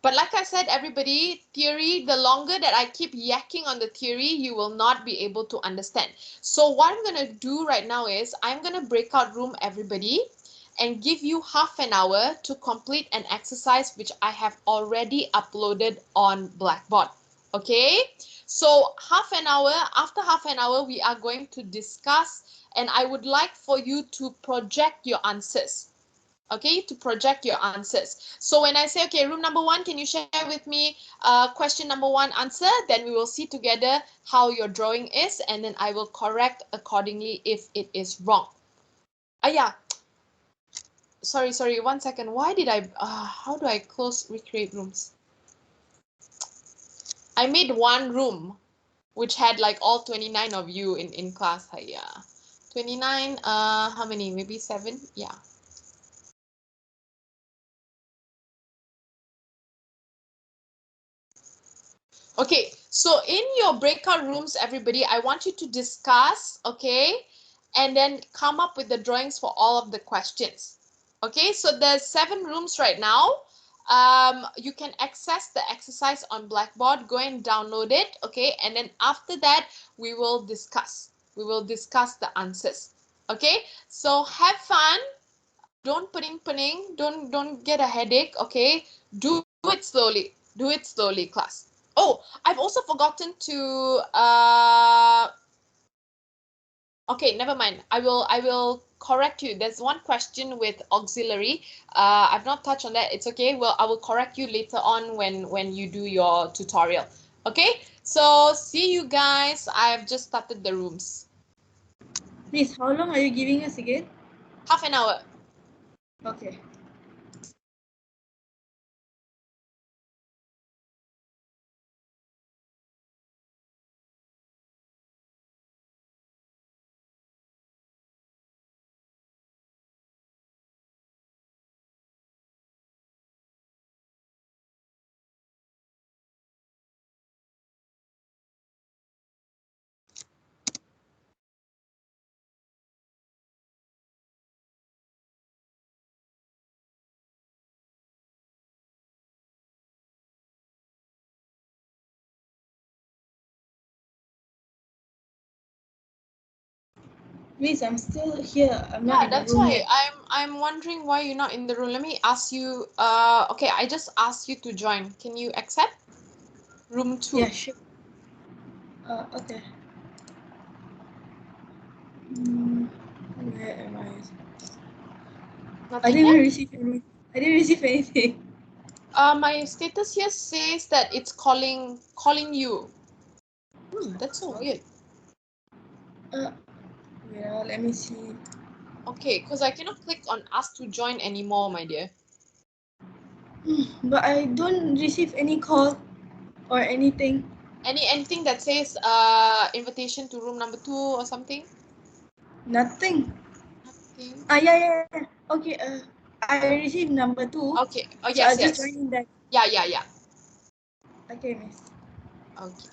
but like I said, everybody, theory, the longer that I keep yakking on the theory, you will not be able to understand. So what I'm going to do right now is I'm going to break out room everybody and give you half an hour to complete an exercise which I have already uploaded on Blackboard. Okay, so after half an hour, we are going to discuss, and I would like for you to project your answers. Okay, to project your answers. So when I say, okay, room number 1, can you share with me question number 1 answer? Then we will see together how your drawing is, and then I will correct accordingly if it is wrong. Yeah. Sorry, 1 second. Why did I, how do I recreate rooms? I made one room which had like all 29 of you in class. Yeah. 29, how many? Maybe 7? Yeah. Okay, so in your breakout rooms, everybody, I want you to discuss, okay, and then come up with the drawings for all of the questions. Okay, so there's 7 rooms right now. You can access the exercise on Blackboard. Go and download it, okay, and then after that, we will discuss. We will discuss the answers. Okay, so have fun. Don't pening, don't get a headache, okay? Do it slowly. Do it slowly, class. Oh, I've also forgotten to okay, never mind. I will correct you. There's one question with auxiliary. I've not touched on that. It's okay. Well, I will correct you later on when you do your tutorial. Okay? So, see you guys. I've just started the rooms. Please, how long are you giving us again? Half an hour. Okay. Please, I'm still here. I'm not in the That's room why yet. I'm wondering why you're not in the room. Let me ask you. Okay, I just asked you to join. Can you accept? Room 2. Yeah, sure. Okay. Where am I? Nothing didn't yet? receive any. I didn't receive anything. My status here says that it's calling you. That's so weird. Yeah, let me see. Okay, because I cannot click on ask to join anymore, my dear. But I don't receive any call or anything. Anything that says invitation to room number 2 or something? Nothing. Nothing. Yeah. Okay. I received number 2. Okay. Oh So I'll yes, just yes. join in that. Yeah. Okay, miss. Okay.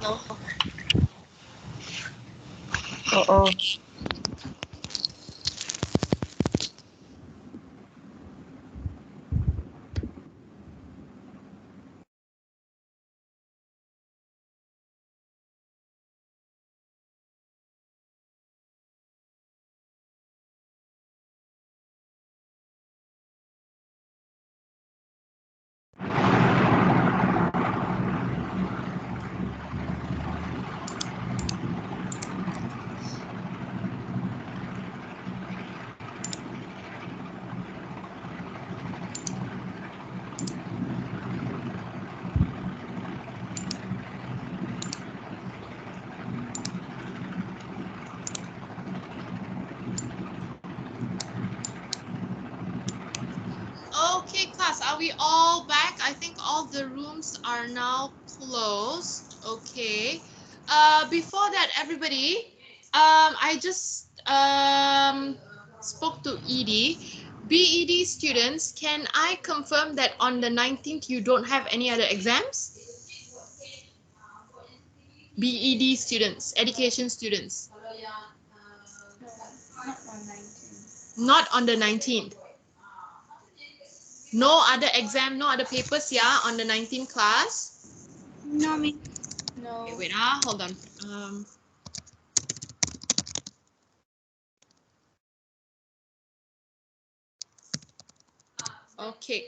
No. Uh-oh. Okay, class, are we all back? I think all the rooms are now closed. Okay. Before that, everybody, I just spoke to ED. BED students, can I confirm that on the 19th you don't have any other exams? BED students, education students. Not on the 19th. No other exam, no other papers, yeah, on the 19th class? No, me. No. Okay, wait, hold on. Okay,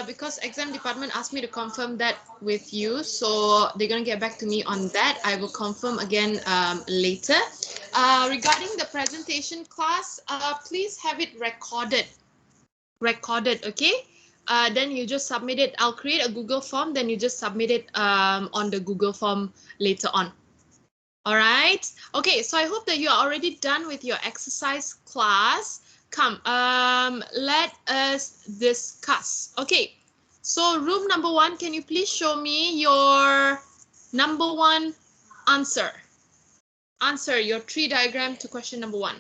because exam department asked me to confirm that with you, so they're gonna get back to me on that. I will confirm again later. Regarding the presentation class, please have it recorded. Okay? Then you just submit it. I'll create a Google form, then you just submit it on the Google form later on. All right. Okay, so I hope that you are already done with your exercise class. Come, let us discuss. Okay, so room number 1, can you please show me your number 1 answer? Answer your tree diagram to question number 1.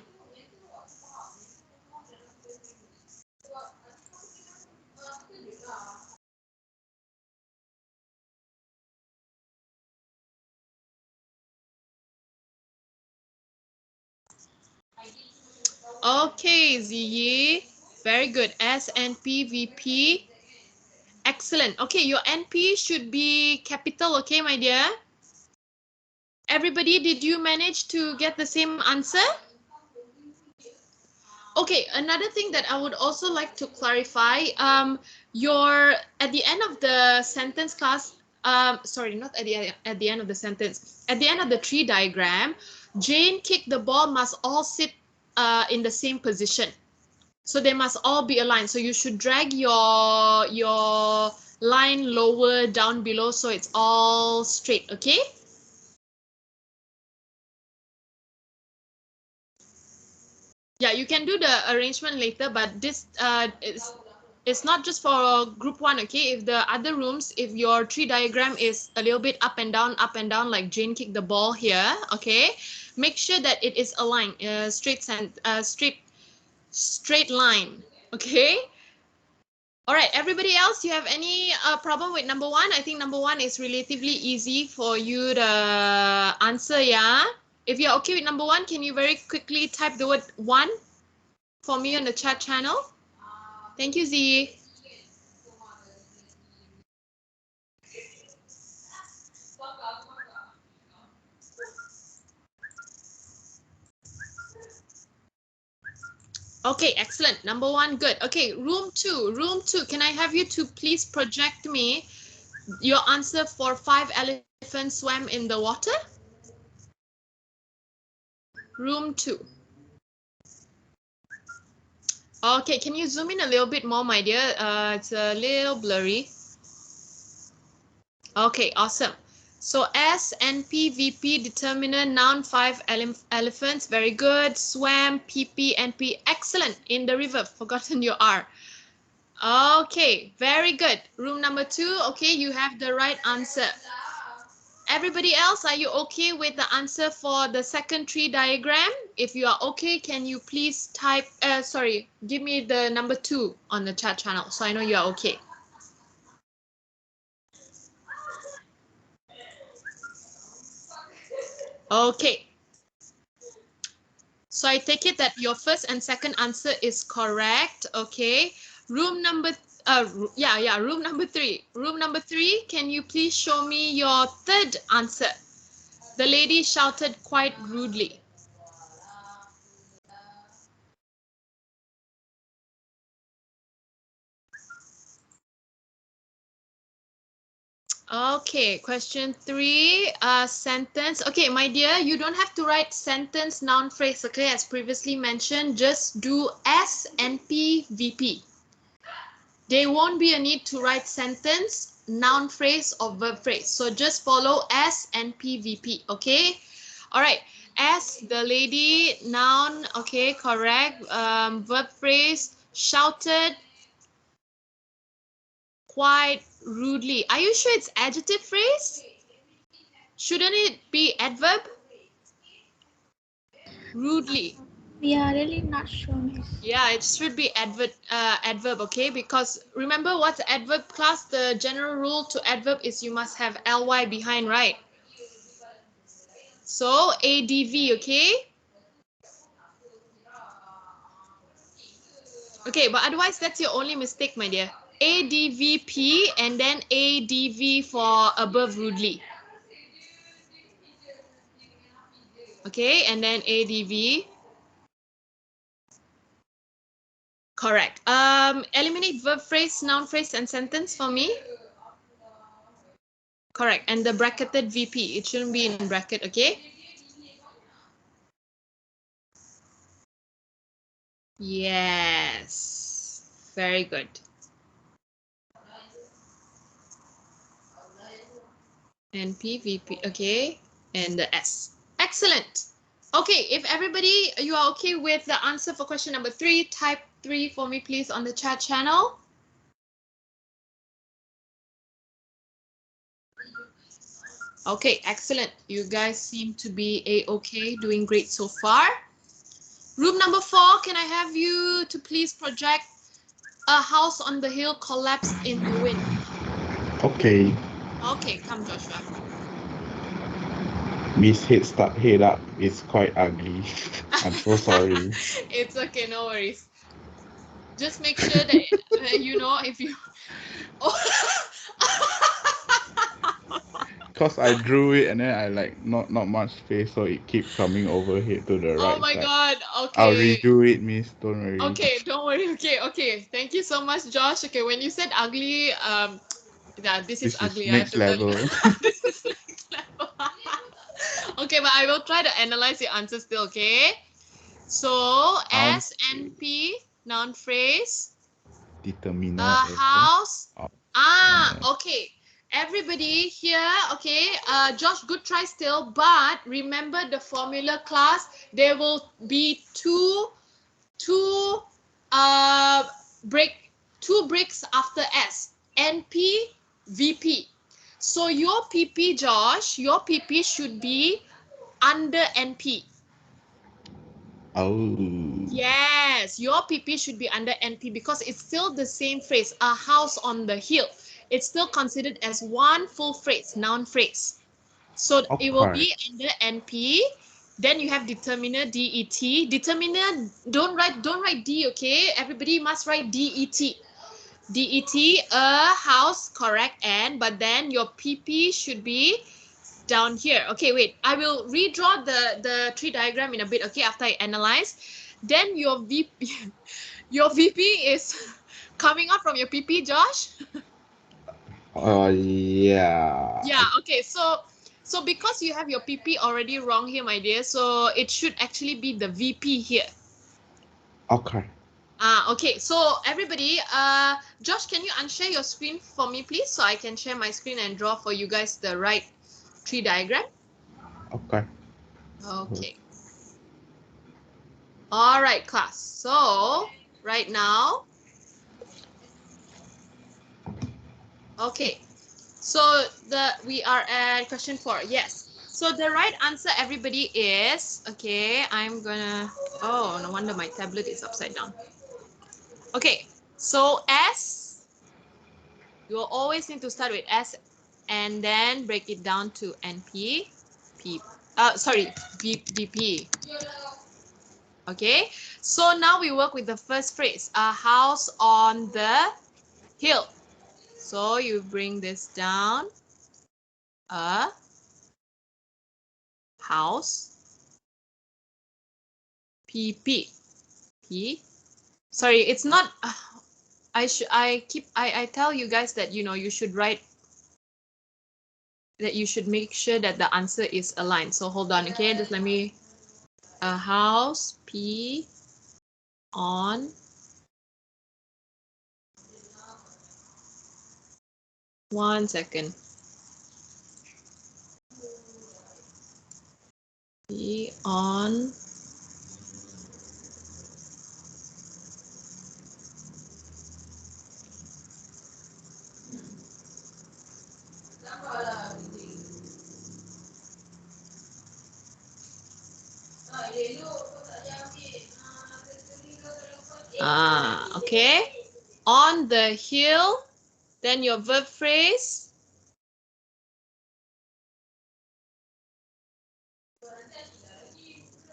Okay, Ziyi, very good. S, NP, VP. Excellent. Okay, your NP should be capital, okay, my dear? Everybody, did you manage to get the same answer? Okay, another thing that I would also like to clarify, your at the end of the sentence class, sorry, not at the end of the sentence, at the end of the tree diagram, Jane kicked the ball must all sit in the same position. So they must all be aligned. So you should drag your line lower down below so it's all straight, okay? Yeah, you can do the arrangement later, but this it's not just for group 1, okay? If the other rooms, if your tree diagram is a little bit up and down, like Jane kicked the ball here, okay? Make sure that it is aligned, straight line, okay? All right, everybody else, you have any problem with number 1? I think number 1 is relatively easy for you to answer, yeah? If you're okay with number 1, can you very quickly type the word 1 for me on the chat channel? Thank you, Z. Okay, excellent. Number 1, good. Okay, room 2, can I have you to please project me your answer for 5 elephants swam in the water? Room 2. Okay, can you zoom in a little bit more, my dear? It's a little blurry. Okay, awesome. So S, NP, VP, determiner, noun, 5 elephants. Very good. Swam, PP, NP. Excellent. In the river. Forgotten your R. Okay, very good. Room number 2. Okay, you have the right answer. Everybody else, are you okay with the answer for the second tree diagram? If you are okay, can you please type, give me the number 2 on the chat channel so I know you are okay. Okay. So I take it that your first and second answer is correct. Okay. Room number room number 3. Room number 3, can you please show me your third answer? The lady shouted quite rudely. Okay, question 3, sentence. Okay, my dear, you don't have to write sentence, noun, phrase, okay, as previously mentioned. Just do S, NP, VP. There won't be a need to write sentence, noun, phrase, or verb phrase. So just follow S, NP, VP, okay? All right, S, the lady, noun, okay, correct. Verb phrase, shouted quite rudely. Are you sure it's adjective phrase? Shouldn't it be adverb? Rudely. We are really not sure, Miss. Yeah, it should be adverb, okay? Because remember what's adverb class? The general rule to adverb is you must have ly behind, right? So adv, okay? Okay, but otherwise that's your only mistake, my dear. advp and then adv for above rudely. Okay, and then adv. Correct. Eliminate verb phrase, noun phrase, and sentence for me. Correct. And the bracketed VP, it shouldn't be in bracket, okay? Yes. Very good. NP, VP, okay? And the S. Excellent. Okay, if everybody, you are okay with the answer for question number 3, type 3 for me, please, on the chat channel. Okay, excellent. You guys seem to be a-okay, doing great so far. Room number 4, can I have you to please project a house on the hill collapsed in the wind? Okay. Okay, come Joshua. Miss Head Up is quite ugly. I'm so sorry. It's okay, no worries. Just make sure that, you know, if you... Oh. Cause I drew it and then I like not much space, so it keep coming overhead to the right Oh my side. god, I'll okay. redo it, miss. Don't worry. Okay, don't worry. Okay. Thank you so much, Josh. Okay, when you said ugly, yeah, this is ugly. I have next to tell you. level. This is next level. Okay, but I will try to analyze your answer still, okay? So, S, N, P, noun phrase. Determiner. House. Oh. Okay. Everybody here, okay, Josh, good try still, but remember the formula class, there will be two breaks after S, NP, VP. So your PP, Josh, your PP should be under NP. Oh. Yes, your PP should be under NP because it's still the same phrase, a house on the hill. It's still considered as one full phrase, noun phrase. So it will be under NP. Then you have determiner, DET. Determiner, don't write D, okay? Everybody must write DET. DET, a house, correct, and, but then your PP should be down here. Okay, wait, I will redraw the tree diagram in a bit, okay, after I analyze. Then your VP, your VP is coming out from your PP, Josh? Yeah. Yeah, okay, so because you have your PP already wrong here, my dear, so it should actually be the VP here. Okay. Okay, so everybody, Josh, can you unshare your screen for me, please, so I can share my screen and draw for you guys the right tree diagram? Okay. Okay. All right, class. So right now, okay. So we are at question 4. Yes. So the right answer, everybody, is, okay, I'm gonna, oh, no wonder my tablet is upside down. Okay, so S, you will always need to start with S and then break it down to NP, P, Sorry, VP. Okay, so now we work with the first phrase, a house on the hill. So you bring this down, a house, PP. P. Sorry, it's not. I tell you guys that you should write that you should make sure that the answer is aligned. So hold on, okay? Just let me. A house P on one second. P on okay. On the hill, then your verb phrase.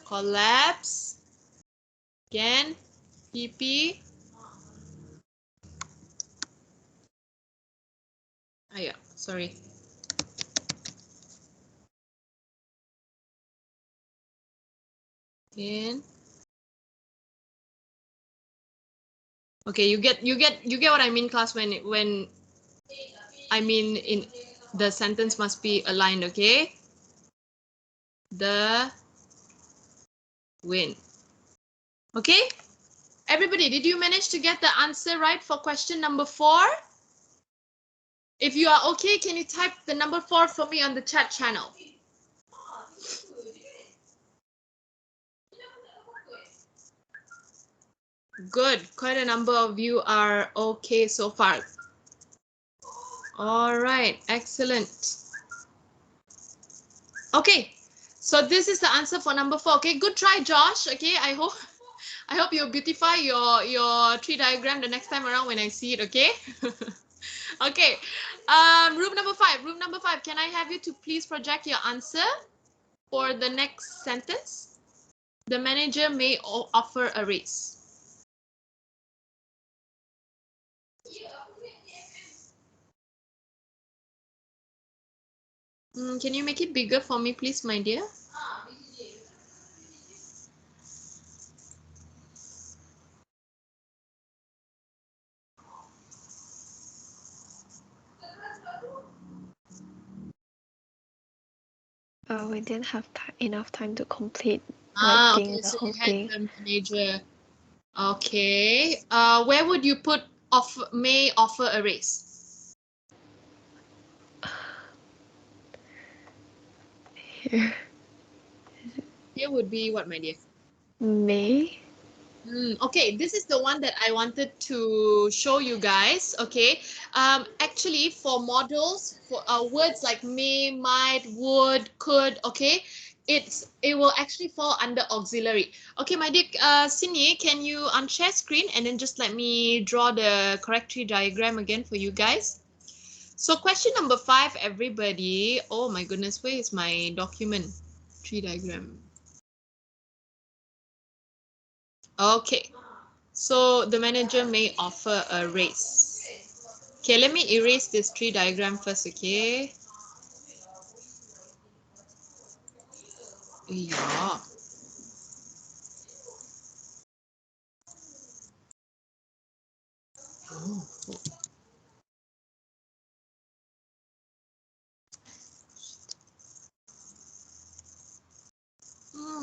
Collapse. Again, PP. Yeah, sorry. Again. Okay, you get what I mean, class, when I mean in the sentence must be aligned, okay? The wind. Okay? Everybody, did you manage to get the answer right for question number 4? If you are okay, can you type the number 4 for me on the chat channel? Good. Quite a number of you are okay so far. All right. Excellent. Okay. So this is the answer for number 4. Okay. Good try, Josh. Okay. I hope you beautify your tree diagram the next time around when I see it. Okay. Okay. Room number 5. Room number 5. Can I have you to please project your answer for the next sentence? The manager may offer a raise. Can you make it bigger for me, please, my dear? We didn't have enough time to complete Okay, the so whole you had thing. the manager. Okay. Where would you put may offer a raise? Here. Here would be what, my dear? May. Okay, this is the one that I wanted to show you guys. Okay, actually for models, for words like may, might, would, could, okay, it will actually fall under auxiliary. Okay, my dear Sydney, can you unshare screen and then just let me draw the correct tree diagram again for you guys? So question number 5, everybody. Oh my goodness, where is my document? Tree diagram. Okay. So the manager may offer a raise. Okay, let me erase this tree diagram first, okay? Yeah. Oh.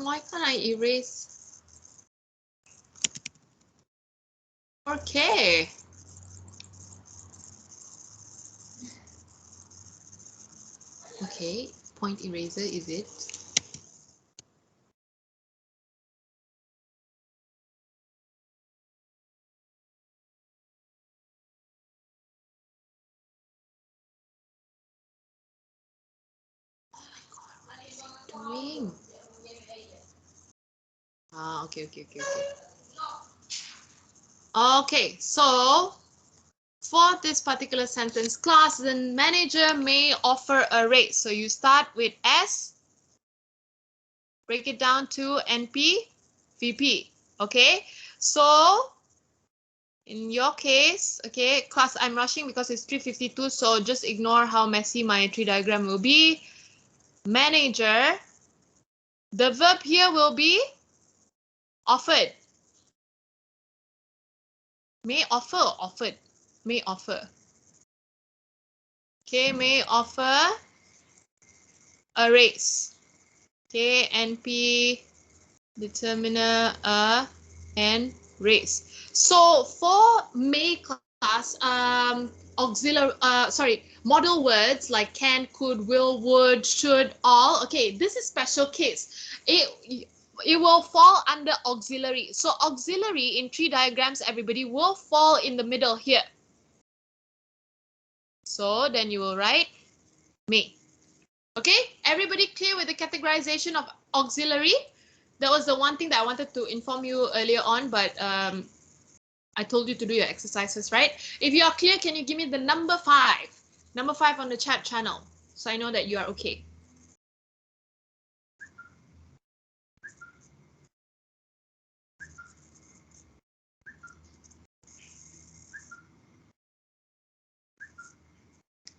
Why can't I erase? Okay. Okay, point eraser, is it? Oh my god, what is it doing? Okay. Okay, so for this particular sentence, class, the manager may offer a raise. So you start with S. break it down to NP, VP. Okay, so in your case, okay, class, I'm rushing because it's 3:52, so just ignore how messy my tree diagram will be. Manager, the verb here will be offered. May offer, offered, may offer. Okay, may offer a raise. Okay, NP, determiner, and raise. So for may class, auxiliary, model words like can, could, will, would, should, all. Okay, this is special case. It will fall under auxiliary. So auxiliary in tree diagrams, everybody, will fall in the middle here. So then you will write may. Okay, everybody clear with the categorization of auxiliary? That was the one thing that I wanted to inform you earlier on, but I told you to do your exercises, right? If you are clear, can you give me the number 5? Number 5 on the chat channel, so I know that you are okay.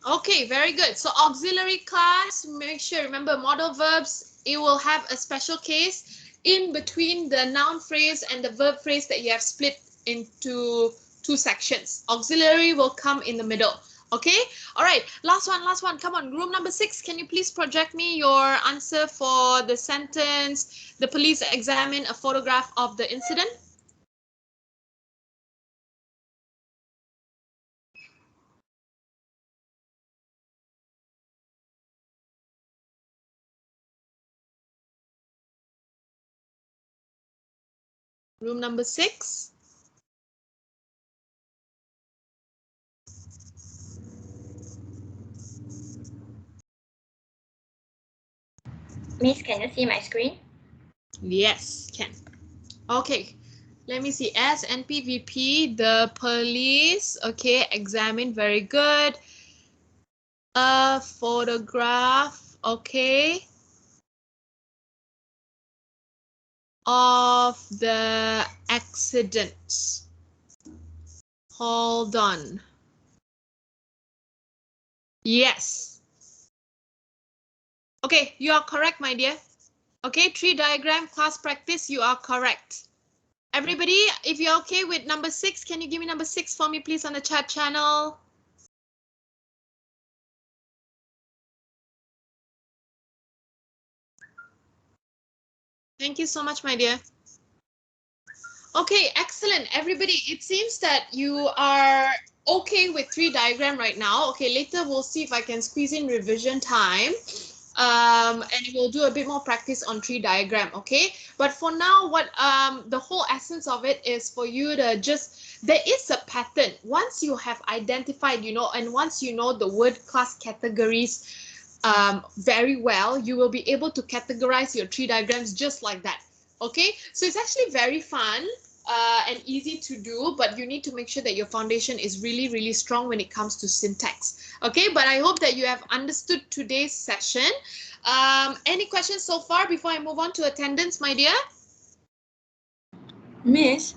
Okay, very good. So auxiliary class, make sure, remember modal verbs, it will have a special case in between the noun phrase and the verb phrase that you have split into 2 sections. Auxiliary will come in the middle. Okay, all right, last one. Come on, room number 6, can you please project me your answer for the sentence, the police examine a photograph of the incident? Room number 6. Miss, can you see my screen? Yes, can. Okay, let me see. As NPVP, the police, okay, examine, very good. A photograph, okay, of the accident. Hold on. Yes. Okay, you are correct, my dear. Okay, tree diagram, class practice, you are correct. Everybody, if you're okay with number 6, can you give me number 6 for me, please, on the chat channel? Thank you so much, my dear. Okay, excellent. Everybody, it seems that you are okay with tree diagram right now. Okay, later we'll see if I can squeeze in revision time. And we'll do a bit more practice on tree diagram, okay? But for now, what the whole essence of it is for you to just, there is a pattern. Once you have identified, you know, and once you know the word class categories very well, you will be able to categorize your tree diagrams just like that. Okay, so it's actually very fun and easy to do, but you need to make sure that your foundation is really, really strong when it comes to syntax. Okay, but I hope that you have understood today's session. Any questions so far before I move on to attendance, my dear? Miss,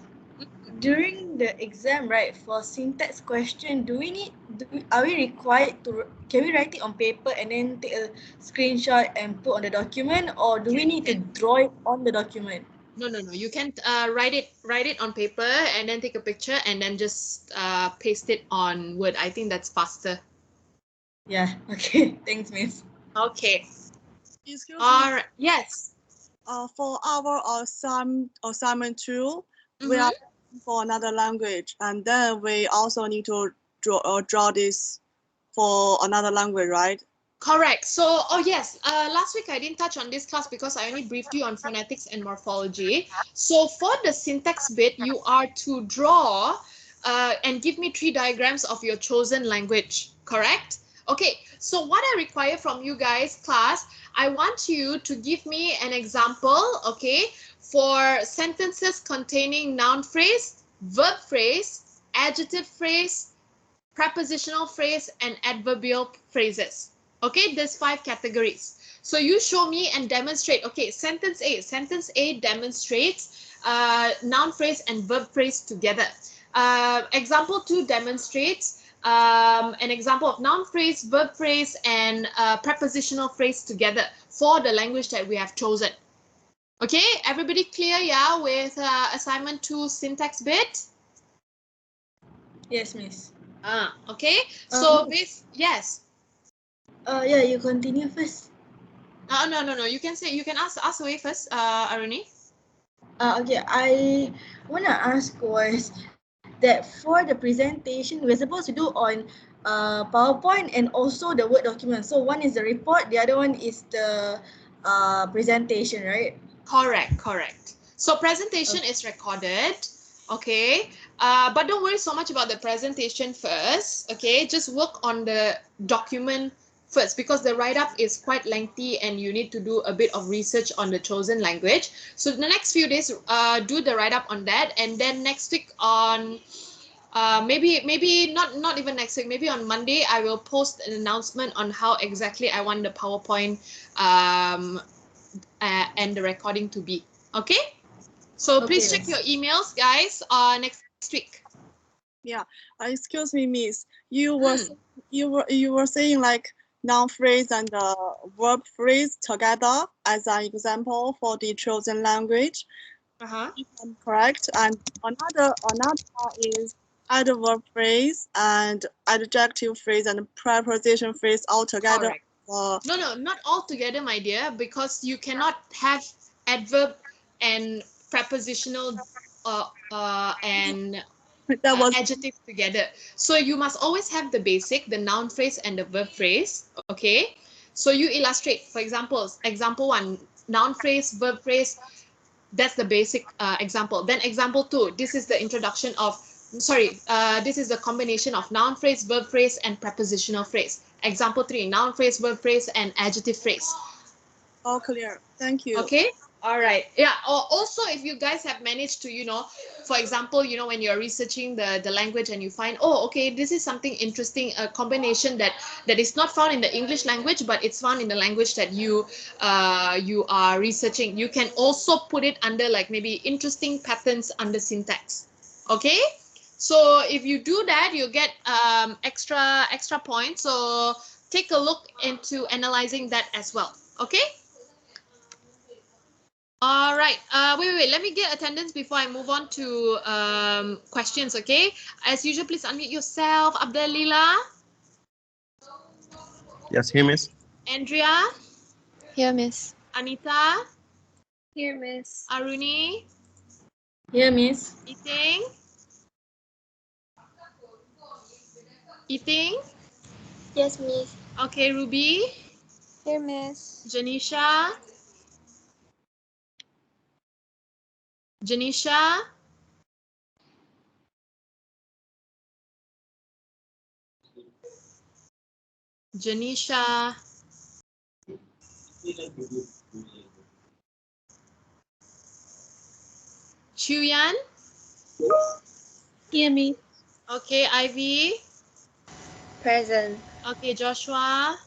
during the exam, right, for syntax question, are we required to, can we write it on paper and then take a screenshot and put on the document, or do we need to draw it on the document? No. You can write it on paper and then take a picture and then just paste it on Word. I think that's faster. Yeah, okay. Thanks, Miss. Okay. Excuse All me. right. Yes. For our assignment 2, we are looking for another language, and then we also need to draw this for another language, right? Correct. So, oh yes, last week I didn't touch on this class because I only briefed you on phonetics and morphology. So for the syntax bit, you are to draw and give me 3 diagrams of your chosen language, correct? Okay, so what I require from you guys, class, I want you to give me an example, okay, for sentences containing noun phrase, verb phrase, adjective phrase, prepositional phrase, and adverbial phrases. Okay, there's 5 categories. So you show me and demonstrate. Okay, sentence A. Sentence A demonstrates noun phrase and verb phrase together. Example 2 demonstrates an example of noun phrase, verb phrase, and prepositional phrase together for the language that we have chosen. Okay, everybody clear, yeah, with assignment 2 syntax bit? Yes, Miss. Okay. So Miss. yes. Yeah, you continue first. No. You can ask away first, Aruni. Okay, I wanna ask was that for the presentation we're supposed to do on PowerPoint and also the Word document. So one is the report, the other one is the presentation, right? Correct. So presentation is recorded. Okay. But don't worry so much about the presentation first. Okay. Just work on the document first because the write-up is quite lengthy and you need to do a bit of research on the chosen language. So the next few days, do the write-up on that, and then next week on maybe not even next week, maybe on Monday I will post an announcement on how exactly I want the PowerPoint and the recording to be. Okay, so please check your emails, guys, next week. Yeah. Excuse me, Miss. You were saying like noun phrase and verb phrase together as an example for the chosen language. If I'm correct. And another is adverb phrase and adjective phrase and preposition phrase all together. Correct. No, not all together, my dear, because you cannot have adverb and prepositional and adjective together. So you must always have the basic, the noun phrase and the verb phrase. Okay. So you illustrate, for example, example 1, noun phrase, verb phrase. That's the basic example. Then example 2, this is the introduction of, this is the combination of noun phrase, verb phrase, and prepositional phrase. Example 3, noun phrase, verb phrase, and adjective phrase. All clear. Thank you. Okay. All right. Yeah. Also, if you guys have managed to, for example, when you're researching the language and you find, oh, okay, this is something interesting, a combination that is not found in the English language, but it's found in the language that you are researching. You can also put it under like maybe interesting patterns under syntax. Okay. So if you do that, you get extra points. So take a look into analyzing that as well. Okay. All right. Wait. Let me get attendance before I move on to questions, okay? As usual, please unmute yourself. Abdalila. Yes, here, Miss. Andrea. Here, Miss. Anita. Here, Miss. Aruni. Here, Miss. Eating. Eating. Yes, Miss. Okay, Ruby. Here, Miss. Janisha. Janisha. Janisha. Chuyan. Here, Miss. Okay, Ivy. Present. Okay, Joshua.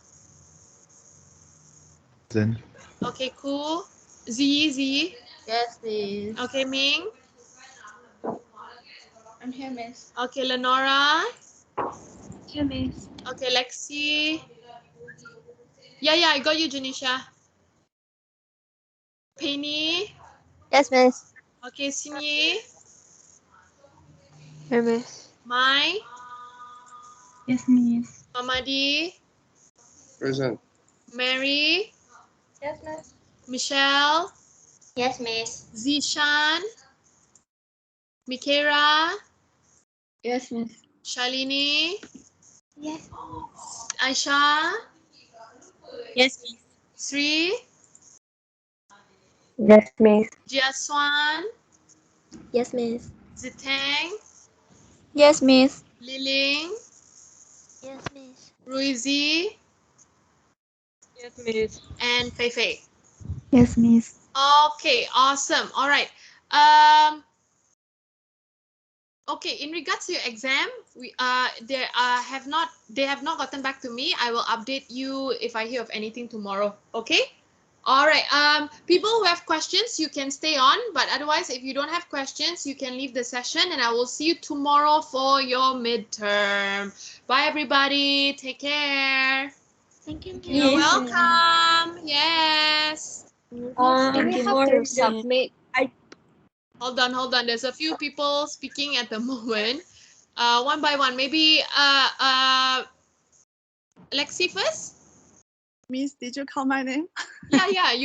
Then Okay, cool. Z. Yes, Miss. Okay, Ming. I'm here, Miss. Okay, Lenora. Here, Miss. Okay, Lexi. Yeah, I got you, Janisha. Penny. Yes, Miss. Okay, Sinye. Here, Miss. Mai. Yes, Miss. Mamadi. Present. Mary. Yes, Miss. Michelle. Yes, Miss. Zishan. Mikera. Yes, Miss. Shalini. Yes. Aisha. Yes, Miss. Sri. Yes, Miss. Jiaswan. Yes, Miss. Ziteng. Yes, Miss. Liling. Yes, Miss. Ruizi. Yes, Miss. And Fei. Yes, Miss. Okay, awesome. All right. Okay, in regards to your exam, they have not gotten back to me. I will update you if I hear of anything tomorrow. Okay. All right. People who have questions, you can stay on. But otherwise, if you don't have questions, you can leave the session, and I will see you tomorrow for your midterm. Bye, everybody. Take care. Thank you, You're Yes. welcome. Yes. Do we have Before to the submit? Hold on. There's a few people speaking at the moment. One by one. Maybe Lexi first. Miss, did you call my name? Yeah.